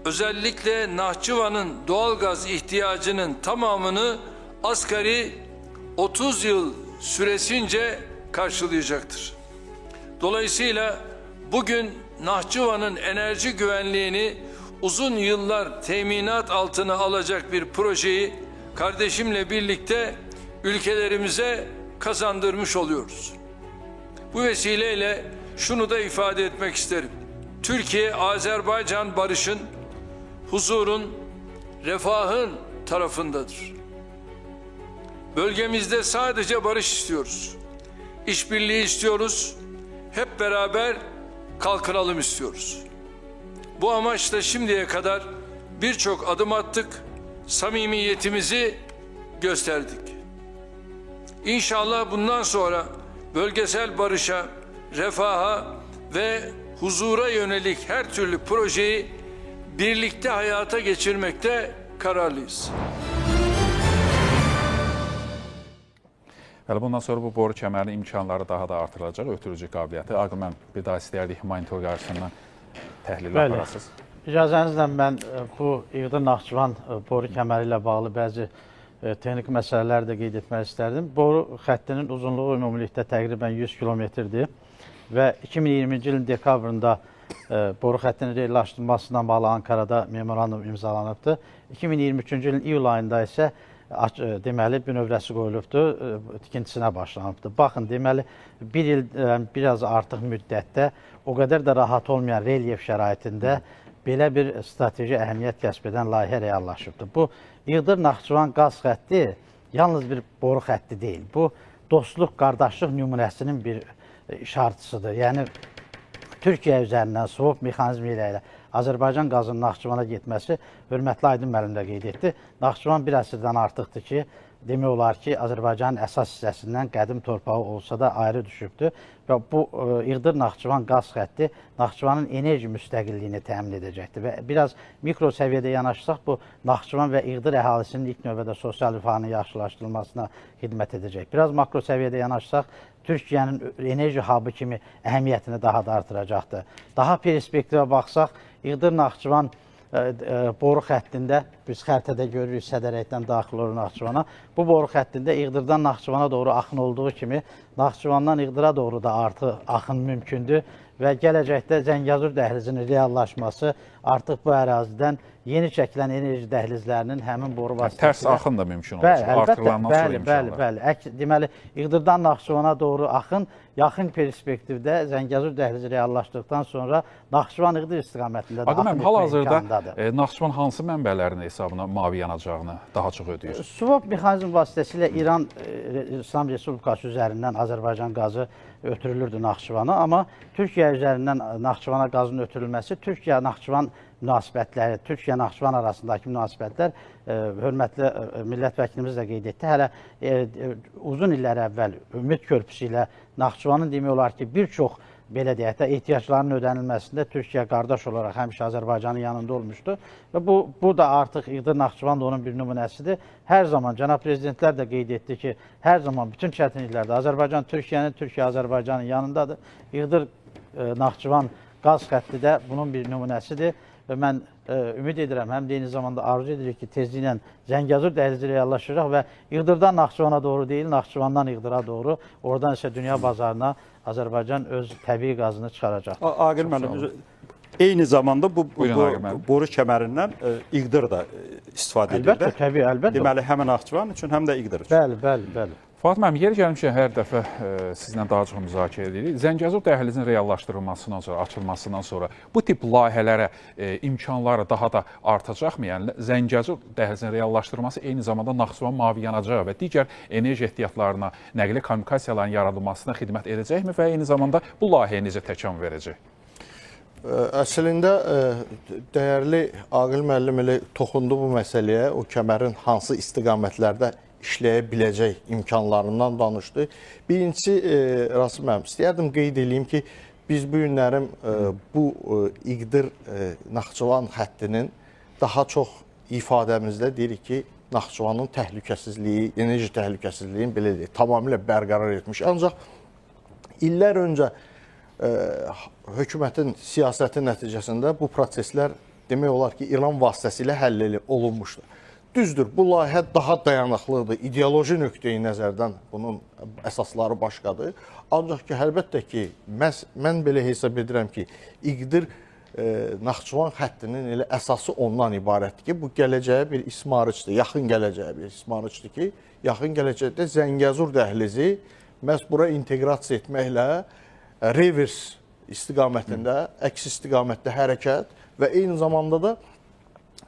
özellikle Nahçıvan'ın doğalgaz ihtiyacının tamamını asgari 30 yıl süresince karşılayacaktır. Dolayısıyla bugün Nahçıvan'ın enerji güvenliğini uzun yıllar teminat altına alacak bir projeyi kardeşimle birlikte ülkelerimize kazandırmış oluyoruz. Bu vesileyle şunu da ifade etmek isterim. Türkiye, Azerbaycan barışın, huzurun, refahın tarafındadır. Bölgemizde sadece barış istiyoruz. İşbirliği istiyoruz. Hep beraber kalkınalım istiyoruz. Bu amaçla şimdiye kadar birçok adım attık, samimiyetimizi gösterdik. İnşallah bundan sonra bölgesel barışa, refaha ve huzura yönelik her türlü projeyi birlikte hayata geçirmekte kararlıyız.
Bundan sonra bu boru kəmərinin imkanları daha da artırılacaq, ötürücü qabiliyyəti. Aqil müəllim, bir daha istəyərdik monitor qarşısından təhlil aparasınız.
İcazənizlə mən bu İğdır-Naxçıvan boru kəməri ilə bağlı bəzi texniki məsələləri də qeyd etmək istərdim. Boru xəttinin uzunluğu ümumilikdə təqribən 100 kilometrdir və 2020-ci ilin dekabrında boru xəttinin reallaşdırılmasından bağlı Ankarada memorandum imzalanıbdır. 2023-cü ilin iyul ayında isə deməli bünövrəsi qoyulubdur, tikintisinə başlanıbdır. Baxın, deməli bir il biraz artıq müddətdə o qədər də rahat olmayan relyef şəraitində belə bir strateji əhəmiyyət kəsb edən layihə reallaşıbdır. Bu İğdır-Naxçıvan qaz xətti yalnız bir boru xətti deyil. Bu dostluq, qardaşlıq nümunəsinin bir işarətçisidir. Yəni Türkiyə üzərindən swap mexanizmi ilə Azərbaycan qazının Naxçıvana getməsi hörmətli Aydın müəllim də qeyd etdi. Naxçıvan bir əsrdən artıqdır ki, demək olar ki, Azərbaycanın əsas hissəsindən qədim torpağı olsa da ayrı düşübdür və bu İğdır-Naxçıvan qaz xətti Naxçıvanın enerji müstəqilliyini təmin edəcəkdir və biraz mikro səviyyədə yanaşsaq, bu Naxçıvan və İğdır əhalisinin ilk növbədə sosial rifahının yaxşılaşdırılmasına xidmət edəcək. Biraz makro səviyyədə yanaşsaq, Türkiyənin enerji hub'ı kimi əhəmiyyətini daha da artıracaqdır. Daha perspektivə baxsaq, İğdır-Naxçıvan boru xəttində, biz xəritədə görürük Sədərəkdən daxil olur Naxçıvana. Bu boru xəttində İğdırdan Naxçıvana doğru axın olduğu kimi, Naxçıvandan İğdıra doğru da artıq axın mümkündür və gələcəkdə Zəngəzur dəhlizinin reallaşması artıq bu ərazidən yeni çəkilən enerji dəhlizlərinin həmin boru vasitəsilə...
Tərs axın da mümkün olacaq, artırılandan sonra imkanlar.
Bəli. Deməli, İğdırdan Naxçıvana doğru axın yaxın perspektivdə Zəngəzur dəhlizi reallaşdıqdan sonra Naxçıvan-İğdır istiqamətində də axın etmə imkanındadır.
Naxçıvan hansı mənbələrin hesabına mavi yanacağını daha çox ödəyir?
Swap mexanizmi vasitəsilə İran İslam Respublikası üzərindən Azərbaycan qazı ötürülürdü Naxçıvana, amma Türkiyə üzərindən Naxçıvana qazın ötürülməsi Türkiyə-Naxçıvan münasibətləri, Türkiyə-Naxçıvan arasındakı münasibətlər hörmətli millət vəkilimiz də qeyd etdi. Hələ uzun illər əvvəl Ümid Körpüsü ilə Naxçıvanın demək olar ki, bir çox belə deyək də ehtiyaclarının ödənilməsində Türkiyə qardaş olaraq həmişə Azərbaycanın yanında olmuşdu və bu da artıq İğdır-Naxçıvan da onun bir nümunəsidir. Hər zaman cənab prezidentlər də qeyd etdi ki, hər zaman bütün çətinliklərdə Azərbaycan Türkiyənin, Türkiyə Azərbaycanın yanındadır. İğdır-Naxçıvan qaz xətti də bunun bir nümunəsidir və mən ümid edirəm, həm də eyni zamanda arzu edirik ki, tezliklə Zəngəzur dəhlizi reallaşacaq və İğdırdan Naxçıvana doğru deyil, Naxçıvandan İğdıra doğru, oradan isə dünya bazarına Azərbaycan öz təbii qazını çıxaracaq.
Aqil müəllim, eyni zamanda bu boru kəmərindən İğdır da istifadə edir.
Əlbəttə, təbii, əlbəttə.
Deməli, həm Naxçıvan üçün, həm də İğdır üçün.
Bəli.
Fuad müəllim, yeri gəlmişkən hər dəfə sizlə daha çox müzakirə edirik. Zəngəzur dəhlizinin reallaşdırılmasından sonra, açılmasından sonra bu tip layihələrə imkanları daha da artacaqmı? Yəni Zəngəzur dəhlizinin reallaşdırılması eyni zamanda Naxçıvan mavi yanacağı və digər enerji ehtiyatlarına, nəqli kommunikasiyaların yaradılmasına xidmət edəcəkmi və eyni zamanda bu layihəyə necə təkan verəcək?
Əslində dəyərli Aqil müəllim elə toxundu bu məsələyə, o kəmərin hansı istiqamətlərdə işləyə biləcək imkanlarından danışdı. Birincisi, Rasim müəllim, istəyərdim qeyd edeyim ki, biz bu günlərim bu İğdır-Naxçıvan xəttinin daha çox ifadəmizdə deyirik ki, Naxçıvanın təhlükəsizliyi, enerji təhlükəsizliyini belə deyək, tamamilə bərqərar etmiş. Ancaq illər öncə hökumətin siyasəti nəticəsində bu proseslər demək olar ki, İran vasitəsilə həll olunmuşdur. Düzdür, bu layihə daha dayanıqlıdır, ideoloji nöqteyi nəzərdən bunun əsasları başqadır. Ancaq ki, əlbəttə ki, mən belə hesab edirəm ki, İğdır-Naxçıvan xəttinin elə əsası ondan ibarətdir ki, bu gələcəyə bir ismarıcdır, yaxın gələcəyə bir ismarıcdır ki, yaxın gələcəkdə Zəngəzur dəhlizi məhz bura inteqrasiya etməklə revers istiqamətində, əks istiqamətdə hərəkət və eyni zamanda da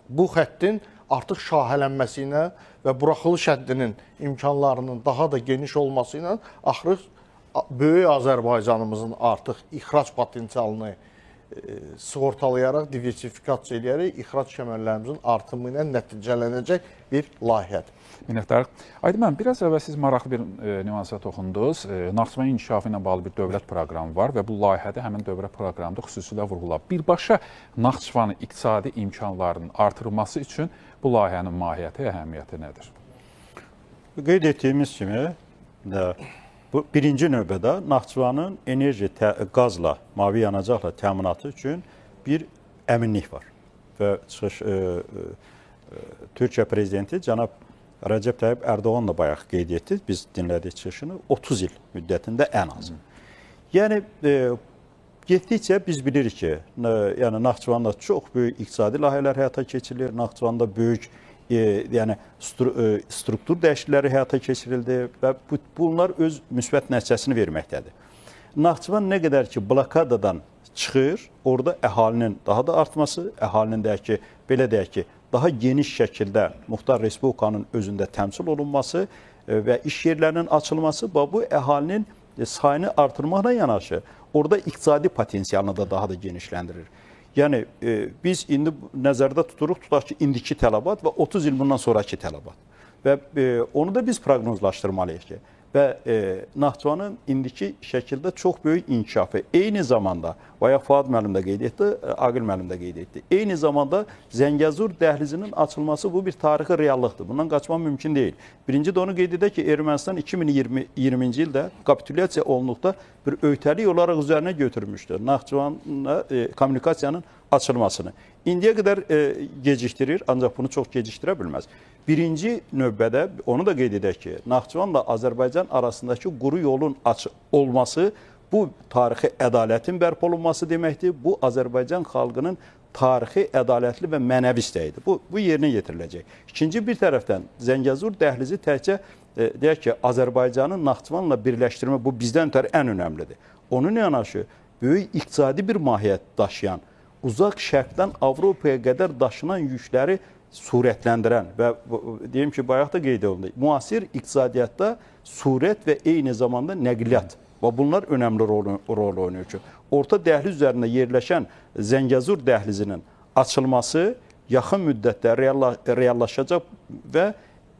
bu xəttin artıq şahələnməsi ilə və buraxılış həddinin imkanlarının daha da geniş olması ilə axırı böyük Azərbaycanımızın artıq ixrac potensialını sığortalayaraq, diversifikasiya edərək ixrac kəmərlərimizin artımı ilə nəticələnəcək bir layihədir.
Minnətdarıq. Aydın müəllim, biraz əvvəl siz maraqlı bir nüansa toxundunuz. Naxçıvan inkişafı ilə bağlı bir dövlət proqramı var və bu layihədə həmin dövlət proqramında xüsusilə vurğulanıb. Birbaşa Naxçıvanın iqtisadi imkanlarının artırılması üçün bu layihənin mahiyyəti, əhəmiyyəti nədir?
Qeyd etdiyimiz kimi, bu birinci növbədə Naxçıvanın enerji qazla, mavi yanacaqla təminatı üçün bir əminlik var. Və çıxış Türkiyə prezidenti cənab Rəcəb Tayyib Ərdoğanla bayaq qeyd etdi, biz dinlədik çıxışını, 30 il müddətində ən azı. Yəni, getdikcə biz bilirik ki, yəni Naxçıvanda çox böyük iqtisadi layihələr həyata keçirilir, Naxçıvanda böyük struktur dəyişiklikləri həyata keçirildi və bunlar öz müsbət nəticəsini verməkdədir. Naxçıvan nə qədər ki, blokadadan çıxır, orada əhalinin daha da artması, əhalinin deyək ki, belə deyək ki, daha geniş şəkildə Muxtar Respublikanın özündə təmsil olunması və iş yerlərinin açılması bu əhalinin sayını artırmaqla yanaşı, orada iqtisadi potensialını da daha da genişləndirir. Yəni, biz indi nəzərdə tuturuq, tutaq ki, indiki tələbat və 30 il bundan sonraki tələbat. Və onu da biz proqnozlaşdırmalıyıq ki, və Naxçıvanın indiki şəkildə çox böyük inkişafı, eyni zamanda, bayaq Fuad müəllim də qeyd etdi, Aqil müəllim də qeyd etdi, eyni zamanda Zəngəzur dəhlizinin açılması bu bir tarixi reallıqdır. Bundan qaçmaq mümkün deyil. Birinci də onu qeyd edək ki, Ermənistan 2020-ci ildə kapitulyasiya olunduqda bir öhdəlik olaraq üzərinə götürmüşdür Naxçıvanla kommunikasiyanın açılmasını. İndiyə qədər gecikdirir, ancaq bunu çox gecikdirə bilməz. Birinci növbədə onu da qeyd edək ki, Naxçıvanla Azərbaycan arasındakı quru yolun olması bu tarixi ədalətin bərpa olunması deməkdir. Bu Azərbaycan xalqının tarixi, ədalətli və mənəvi istəyidir. Bu yerinə yetiriləcək. İkinci bir tərəfdən Zəngəzur dəhlizi təkcə deyək ki, Azərbaycanın Naxçıvanla birləşdirmə bu bizdən ötəri ən önəmlidir. Onun yanaşı böyük iqtisadi bir mahiyyət daşıyan, uzaq şərqdən Avropaya qədər daşınan yükləri surətləndirən və deyim ki, bayaq da qeyd olundu, müasir iqtisadiyyatda surət və eyni zamanda nəqliyyat və bunlar önəmli rol oynayır ki, orta dəhliz üzərində yerləşən Zəngəzur dəhlizinin açılması yaxın müddətdə reallaşacaq və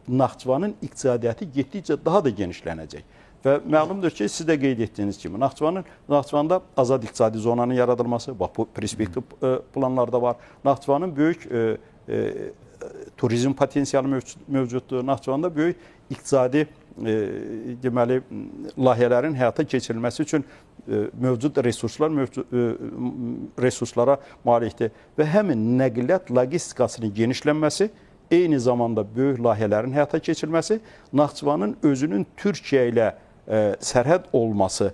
Naxçıvanın iqtisadiyyatı getdikcə daha da genişlənəcək. Və məlumdur ki, siz də qeyd etdiyiniz kimi, Naxçıvanda azad iqtisadi zonanın yaradılması, bu perspektiv planlarda var. Naxçıvanın böyük turizm potensialı mövcuddur. Naxçıvanda böyük iqtisadi deməli layihələrin həyata keçirilməsi üçün mövcud resurslara malikdir və həmin nəqliyyat logistikasının genişlənməsi, eyni zamanda böyük layihələrin həyata keçirilməsi, Naxçıvanın özünün Türkiyə ilə sərhəd olması,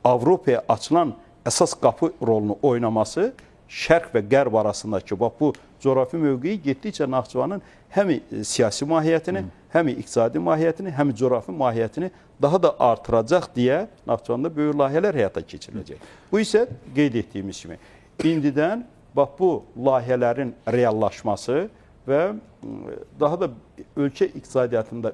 Avropaya açılan əsas qapı rolunu oynaması, şərq və qərb arasındakı bu coğrafi mövqeyi getdikcə Naxçıvanın həm siyasi mahiyyətini, həm iqtisadi mahiyyətini, həm coğrafi mahiyyətini daha da artıracaq deyə Naxçıvanda böyük layihələr həyata keçiriləcək. Bu isə qeyd etdiyimiz kimi indidən bu layihələrin reallaşması və daha da ölkə iqtisadiyyatında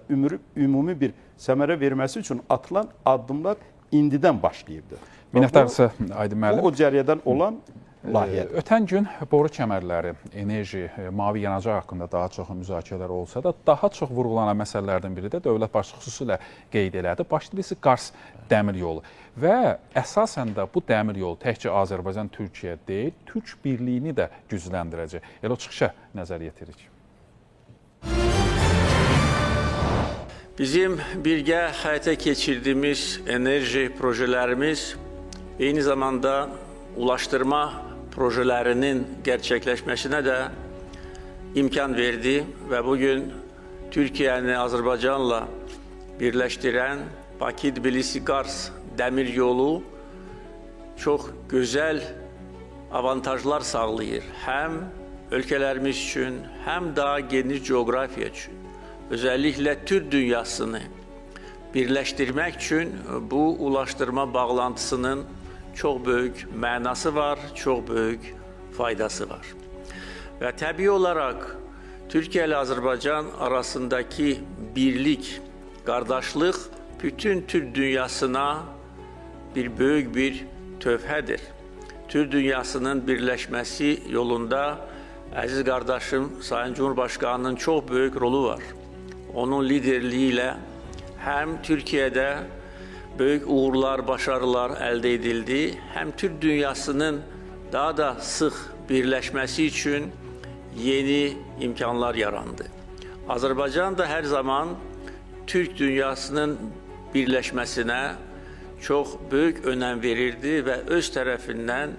ümumi bir səmərə verməsi üçün atılan addımlar indidən başlayıbdır.
Minnətdarsa Aydın müəllim.
O cərəyadan olan layihədir.
Ötən gün boru kəmərləri, enerji, mavi yanacaq haqqında daha çox müzakirələr olsa da, daha çox vurğulanan məsələlərdən biri də dövlət başçısı xüsusilə qeyd elədi. Başlıcası Qars dəmir yolu və əsasən də bu dəmir yolu təkcə Azərbaycan, Türkiyə deyil, Türk birliyini də gücləndirəcək. Elə o çıxışa nəzər yetiririk.
Bizim birgə həyata keçirdiyimiz enerji projelərimiz eyni zamanda ulaştırma projelərinin gerçekleşmesine de imkan verdi ve bugün Türkiye'ni Azerbaycan'la birleştiren Bakı-Tbilisi-Kars demir yolu çok güzel avantajlar sağlayır. Hem ülkelerimiz için hem daha geniş coğrafya için. Özellikle Türk dünyasını birleştirmek için bu ulaştırma bağlantısının çok büyük mənası var, çok büyük faydası var. Ve tabii olarak Türkiye ile Azerbaycan arasındaki birlik, kardeşlik bütün Türk dünyasına büyük bir töhfədir. Türk dünyasının birleşmesi yolunda aziz kardeşim Sayın Cumhurbaşkanı'nın çok büyük rolü var. Onun liderliğiyle hem Türkiye'de büyük uğurlar, başarılar elde edildi, hem Türk dünyasının daha da sık birleşmesi için yeni imkanlar yarandı. Azerbaycan da her zaman Türk dünyasının birleşmesine çok büyük önem verirdi ve öz tarafından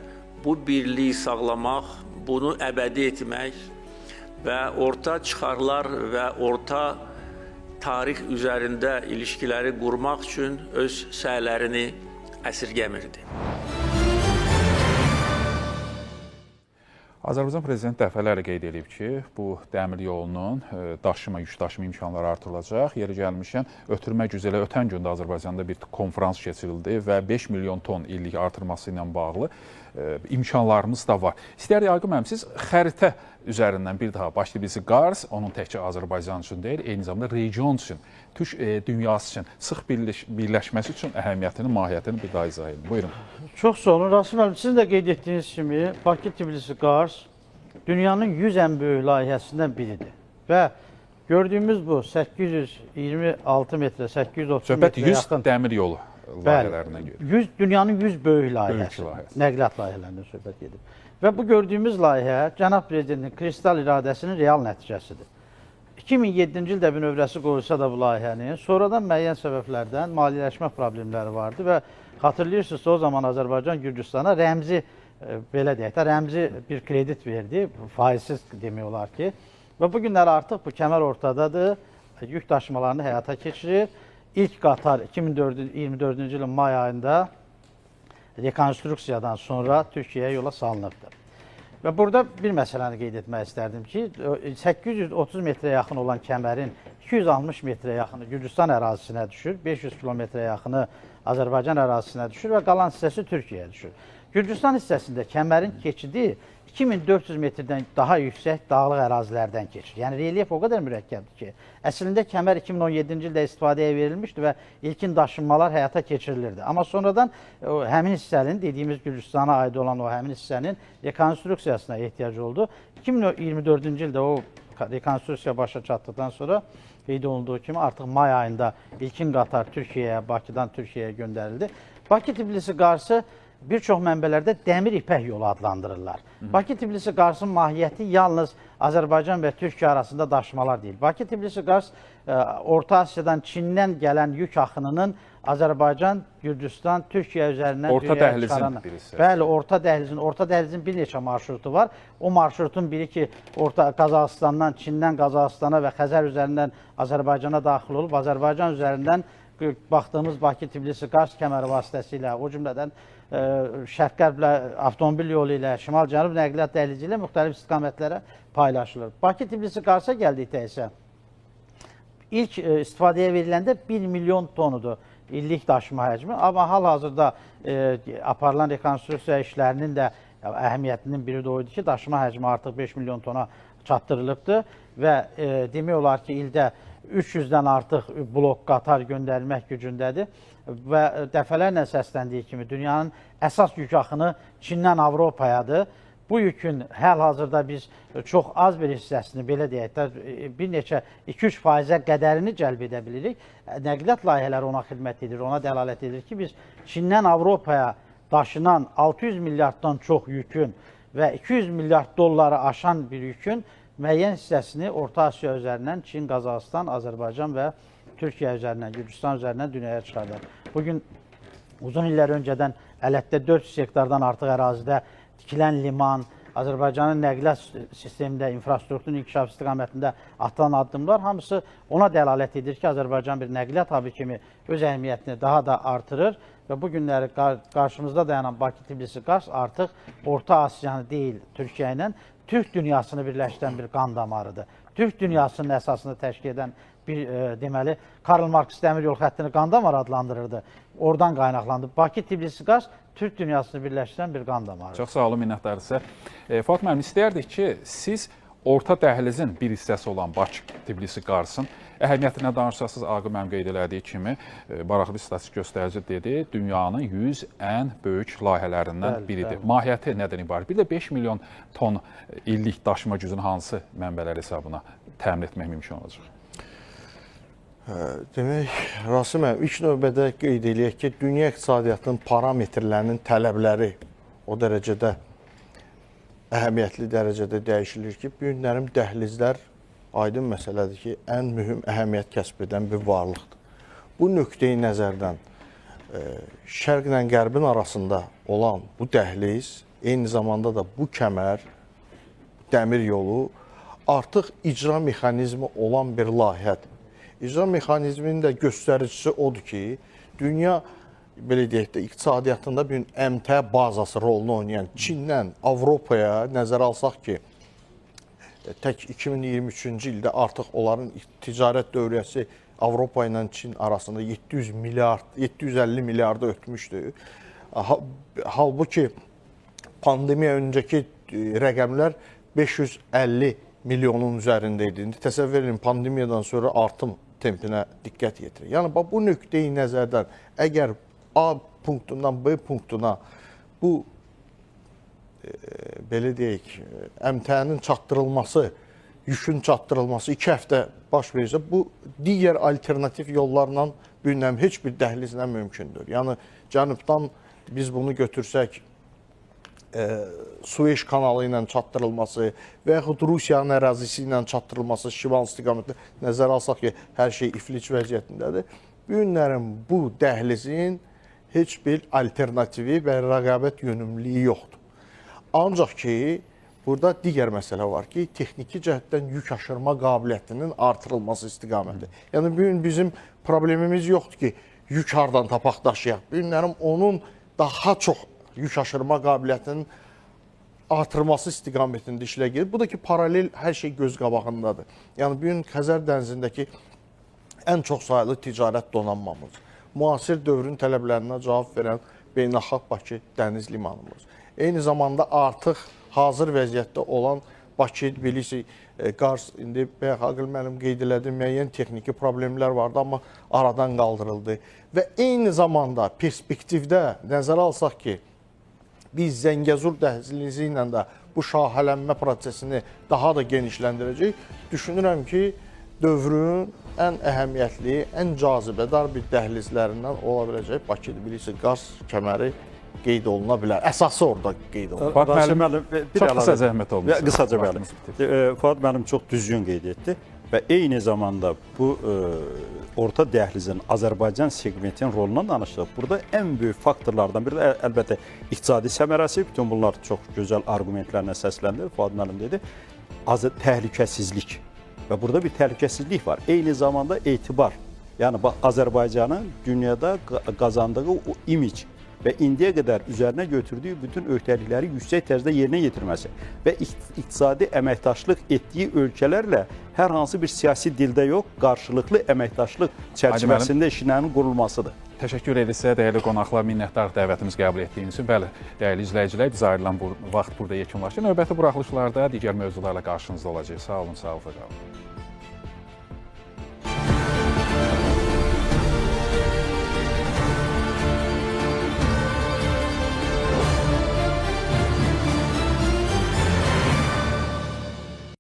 bu birliği sağlamak, bunu ebedi etmek ve orta çıkarlar ve orta tarih üzerinde ilişkileri kurmak için öz səylərini əsirgəmirdi.
Azərbaycan Prezidenti dəfələrlə qeyd edib ki, bu dəmir yolunun yük daşıma imkanları artırılacaq. Yeri gəlmişkən, ötürmə gücü ilə ötən gündə Azərbaycanda bir konferans keçirildi və 5 milyon ton illik artırması ilə bağlı imkanlarımız da var. İstəyər Yaqub müəllim, siz xəritə üzərindən bir daha Bakı-Tbilisi Qars, onun təkcə Azərbaycan üçün deyil, eyni zamanda region üçün, Türk dünyası üçün sıx birləşməsi üçün əhəmiyyətini, mahiyyətini bir daha izah edin. Buyurun.
Çox sağ olun. Rasim müəllim, siz də qeyd etdiyiniz kimi Bakı-Tbilisi Qars dünyanın 100 ən böyük layihəsindən biridir. Və gördüyümüz bu 826 metrə, 830
Söhbət
metrə
100
yaxın
dəmir yolu layihələrinə gedir.
Dünyanın 100 böyük layihəsi, nəqliyyat layihələrindən söhbət gedir. Və bu gördüyümüz layihə Cənab Prezidentin kristal iradəsinin real nəticəsidir. 2007-ci ildə bünövrəsi qoyulsa da bu layihənin, sonradan müəyyən səbəblərdən maliyyələşmə problemləri vardı və xatırlayırsınızsa o zaman Azərbaycan Gürcüstana rəmzi, belə deyək də, rəmzi bir kredit verdi, faizsiz demək olar ki. Və bu günlər artıq bu kəmər ortadadır, yük daşımalarını həyata keçirir. İlk qatar 2024-cü ilin may ayında rekonstruksiyadan sonra Türkiyəyə yola salınıbdır. Və burada bir məsələni qeyd etmək istərdim ki, 830 metrə yaxın olan kəmərin 260 metrə yaxını Gürcüstan ərazisinə düşür, 500 kilometrə yaxını Azərbaycan ərazisinə düşür və qalan hissəsi Türkiyəyə düşür. Gürcüstan hissəsində kəmərin keçidi 2400 metrdən daha yüksək dağlıq ərazilərdən keçir. Yəni relyef o qədər mürəkkəbdir ki, əslində kəmər 2017-ci ildə istifadəyə verilmişdi və ilkin daşınmalar həyata keçirilirdi. Amma sonradan həmin hissənin, dediyimiz Gürcüstana aid olan o həmin hissənin rekonstruksiyasına ehtiyac oldu. 2024-cü ildə o rekonstruksiya başa çatdıqdan sonra qeyd olunduğu kimi artıq may ayında ilkin qatar Türkiyəyə, Bakıdan Türkiyəyə göndərildi. Bakı-Tbilisi Qarsı bir çox mənbələrdə dəmir ipək yolu adlandırırlar. Bakı-Tbilisi-Qarsın mahiyyəti yalnız Azərbaycan və Türkiyə arasında daşımalar deyil. Bakı-Tbilisi-Qars Orta Asiyadan, Çindən gələn yük axınının Azərbaycan, Gürcüstan, Türkiyə üzərindən
Orta dəhlizin birisi.
Bəli, Orta dəhlizin bir neçə marşrutu var. O marşrutun biri ki, Qazaxıstandan, Çindən Qazaxıstana və Xəzər üzərindən Azərbaycana daxil olub, Azərbaycan üzərindən baxdığımız Bakı-Tbilisi-Qars kəməri vasitəsilə, o cümlədən şərq-qərblə, avtomobil yolu ilə, şimal-cənub nəqliyyat dəhlizi ilə müxtəlif istiqamətlərə paylaşılır. Bakı-Tbilisi-Qarsa gəldikdə isə ilk istifadəyə veriləndə 1 milyon tonudur illik daşıma həcmi. Amma hal-hazırda aparılan rekonstruksiya işlərinin də əhəmiyyətinin biri də oydu ki, daşıma həcmi artıq 5 milyon tona çatdırılıbdır və demək olar ki, ildə 300-dən artıq blok qatar göndərilmək gücündədir və dəfələrlə səsləndiyi kimi dünyanın əsas yük axını Çindən Avropayadır. Bu yükün hal-hazırda biz çox az bir hissəsini, belə deyək də, bir neçə 2-3% qədərini cəlb edə bilirik. Nəqliyyat layihələri ona xidmət edir, ona dəlalət edir ki, biz Çindən Avropaya daşınan 600 milyarddan çox yükün və 200 milyard dolları aşan bir yükün müəyyən hissəsini Orta Asiya üzərindən Çin, Qazaxıstan, Azərbaycan və Türkiyə üzərindən, Gürcüstan üzərindən dünyaya çıxardır. Bugün uzun illər öncədən ələtdə 400 hektardan artıq ərazidə tikilən liman, Azərbaycanın nəqliyyat sistemində, infrastrukturun inkişaf istiqamətində atılan addımlar hamısı ona dəlalət edir ki, Azərbaycan bir nəqliyyat hubı kimi öz əhəmiyyətini daha da artırır və bu günləri qarşımızda dayanan Bakı-Tbilisi-Qars artıq Orta Asiyanı deyil, Türkiyə ilə Türk dünyasını birləşdirən bir qan damarıdır. Türk dünyasının əsasını təşkil edən bir, deməli, Karl Marx dəmir yol xəttini qan damarı adlandırırdı. Oradan qaynaqlandı. Bakı-Tbilisi-Qars Türk dünyasını birləşdirən bir qan damarıdır.
Çox sağ olun, minnətdarıq sizə. Fatma müəllim, istəyərdik ki, siz orta dəhlizin bir hissəsi olan Bakı-Tbilisi-Qarsın əhəmiyyətinə danışarsınız. Aqib müəllim qeyd elədiyi kimi, maraqlı bir statistik göstərici dedi, dünyanın 100 ən böyük layihələrindən biridir. Mahiyyəti nədən ibarət? Bir də 5 milyon ton illik daşıma gücünü hansı mənbələr hesabına təmin etmək mümkün olacaq?
Demək, Rasim müəllim, ilk növbədə qeyd eləyək ki, dünya iqtisadiyyatının parametrlərinin tələbləri o dərəcədə əhəmiyyətli dərəcədə dəyişilir ki, bu günlərim dəhlizlər aydın məsələdir ki, ən mühüm əhəmiyyət kəsb edən bir varlıqdır. Bu nöqteyi nəzərdən şərqlə qərbin arasında olan bu dəhliz, eyni zamanda da bu kəmər, dəmir yolu artıq icra mexanizmi olan bir layihədir. İcra mexanizminin də göstəricisi odur ki, dünya belə deyək də, iqtisadiyyatında bir əmtə bazası rolunu oynayan Çindən Avropaya nəzərə alsaq ki, tək 2023-cü ildə artıq onların ticarət dövriyyəsi Avropa ilə Çin arasında 750 milyardı ötmüşdür. Halbuki pandemiya öncəki rəqəmlər 550 milyonun üzərində idi. İndi təsəvvür edin, pandemiyadan sonra artım tempinə diqqət yetirir. Yəni, bu nöqteyi nəzərdən əgər A punktundan B punktuna bu belə deyək, əmtənin çatdırılması, yükün çatdırılması 2 həftə baş verirsə, bu digər alternativ yollarla bilməm, heç bir dəhlizlə mümkündür. Yəni, cənubdan biz bunu götürsək, Sueş kanalı ilə çatdırılması və yaxud Rusiyanın ərazisi ilə çatdırılması şimal istiqamətində nəzərə alsaq ki, hər şey iflic vəziyyətindədir. Bu günlərin bu dəhlizin heç bir alternativi və rəqabət yönümlülüyü yoxdur. Ancaq ki, burada digər məsələ var ki, texniki cəhətdən yük aşırma qabiliyyətinin artırılması istiqaməti. Yəni, bugün bizim problemimiz yoxdur ki, yük hardan tapaq daşıyaq. Bu günlərin onun daha çox yük aşırma qabiliyyətinin artırması istiqamətində işlə gedir. Bu da ki, paralel hər şey göz qabağındadır. Yəni, bugün Xəzər dənizindəki ən çox sayılı ticarət donanmamız, müasir dövrün tələblərinə cavab verən beynəlxalq Bakı dəniz limanımız. Eyni zamanda artıq hazır vəziyyətdə olan Bakı, Tbilisi, Qars, indi bayaq Aqil müəllim qeyd elədi, müəyyən texniki problemlər vardı, amma aradan qaldırıldı. Və eyni zamanda perspektivdə nəzərə alsaq ki, biz Zəngəzur dəhlizi ilə də bu şaxələnmə prosesini daha da genişləndirəcək. Düşünürəm ki, dövrün ən əhəmiyyətli, ən cazibədar bir dəhlizlərindən ola biləcək Bakı-Tbilisi-Qars kəməri qeyd oluna bilər. Əsası orada qeyd olunur.
Fuad
Rasim
müəllim,
müəllim, bir
çox
əlavə-
qısa zəhmət olmuş.
Qısaca müəllim. Fuad müəllim çox düzgün qeyd etdi və eyni zamanda bu orta dəhlizin Azərbaycan segmentin rolundan danışdıq. Burada ən böyük faktorlardan biri də əlbəttə iqtisadi səmərəsi. Bütün bunlar çox gözəl arqumentlərlə səsləndirir. Fuad müəllim dedi. Təhlükəsizlik. Və burada bir təhlükəsizlik var. Eyni zamanda etibar. Yəni bax Azərbaycanın dünyada qazandığı o imic və indiyə qədər üzərinə götürdüyü bütün öhdəlikləri yüksək tərzdə yerinə yetirməsi və iqtisadi əməkdaşlıq etdiyi ölkələrlə hər hansı bir siyasi dildə yox, qarşılıqlı əməkdaşlıq çərçivəsində işlərin qurulmasıdır.
Təşəkkür edirik sizə, dəyərli qonaqlar, minnətdarıq dəvətimiz qəbul etdiyiniz üçün. Bəli, dəyərli izləyicilər, bizə ayrılan bu vaxt burada yekunlaşır. Növbəti buraxılışlarda digər mövzularla qarşınızda olacaq. Sağ olun, sağlıqla qalın.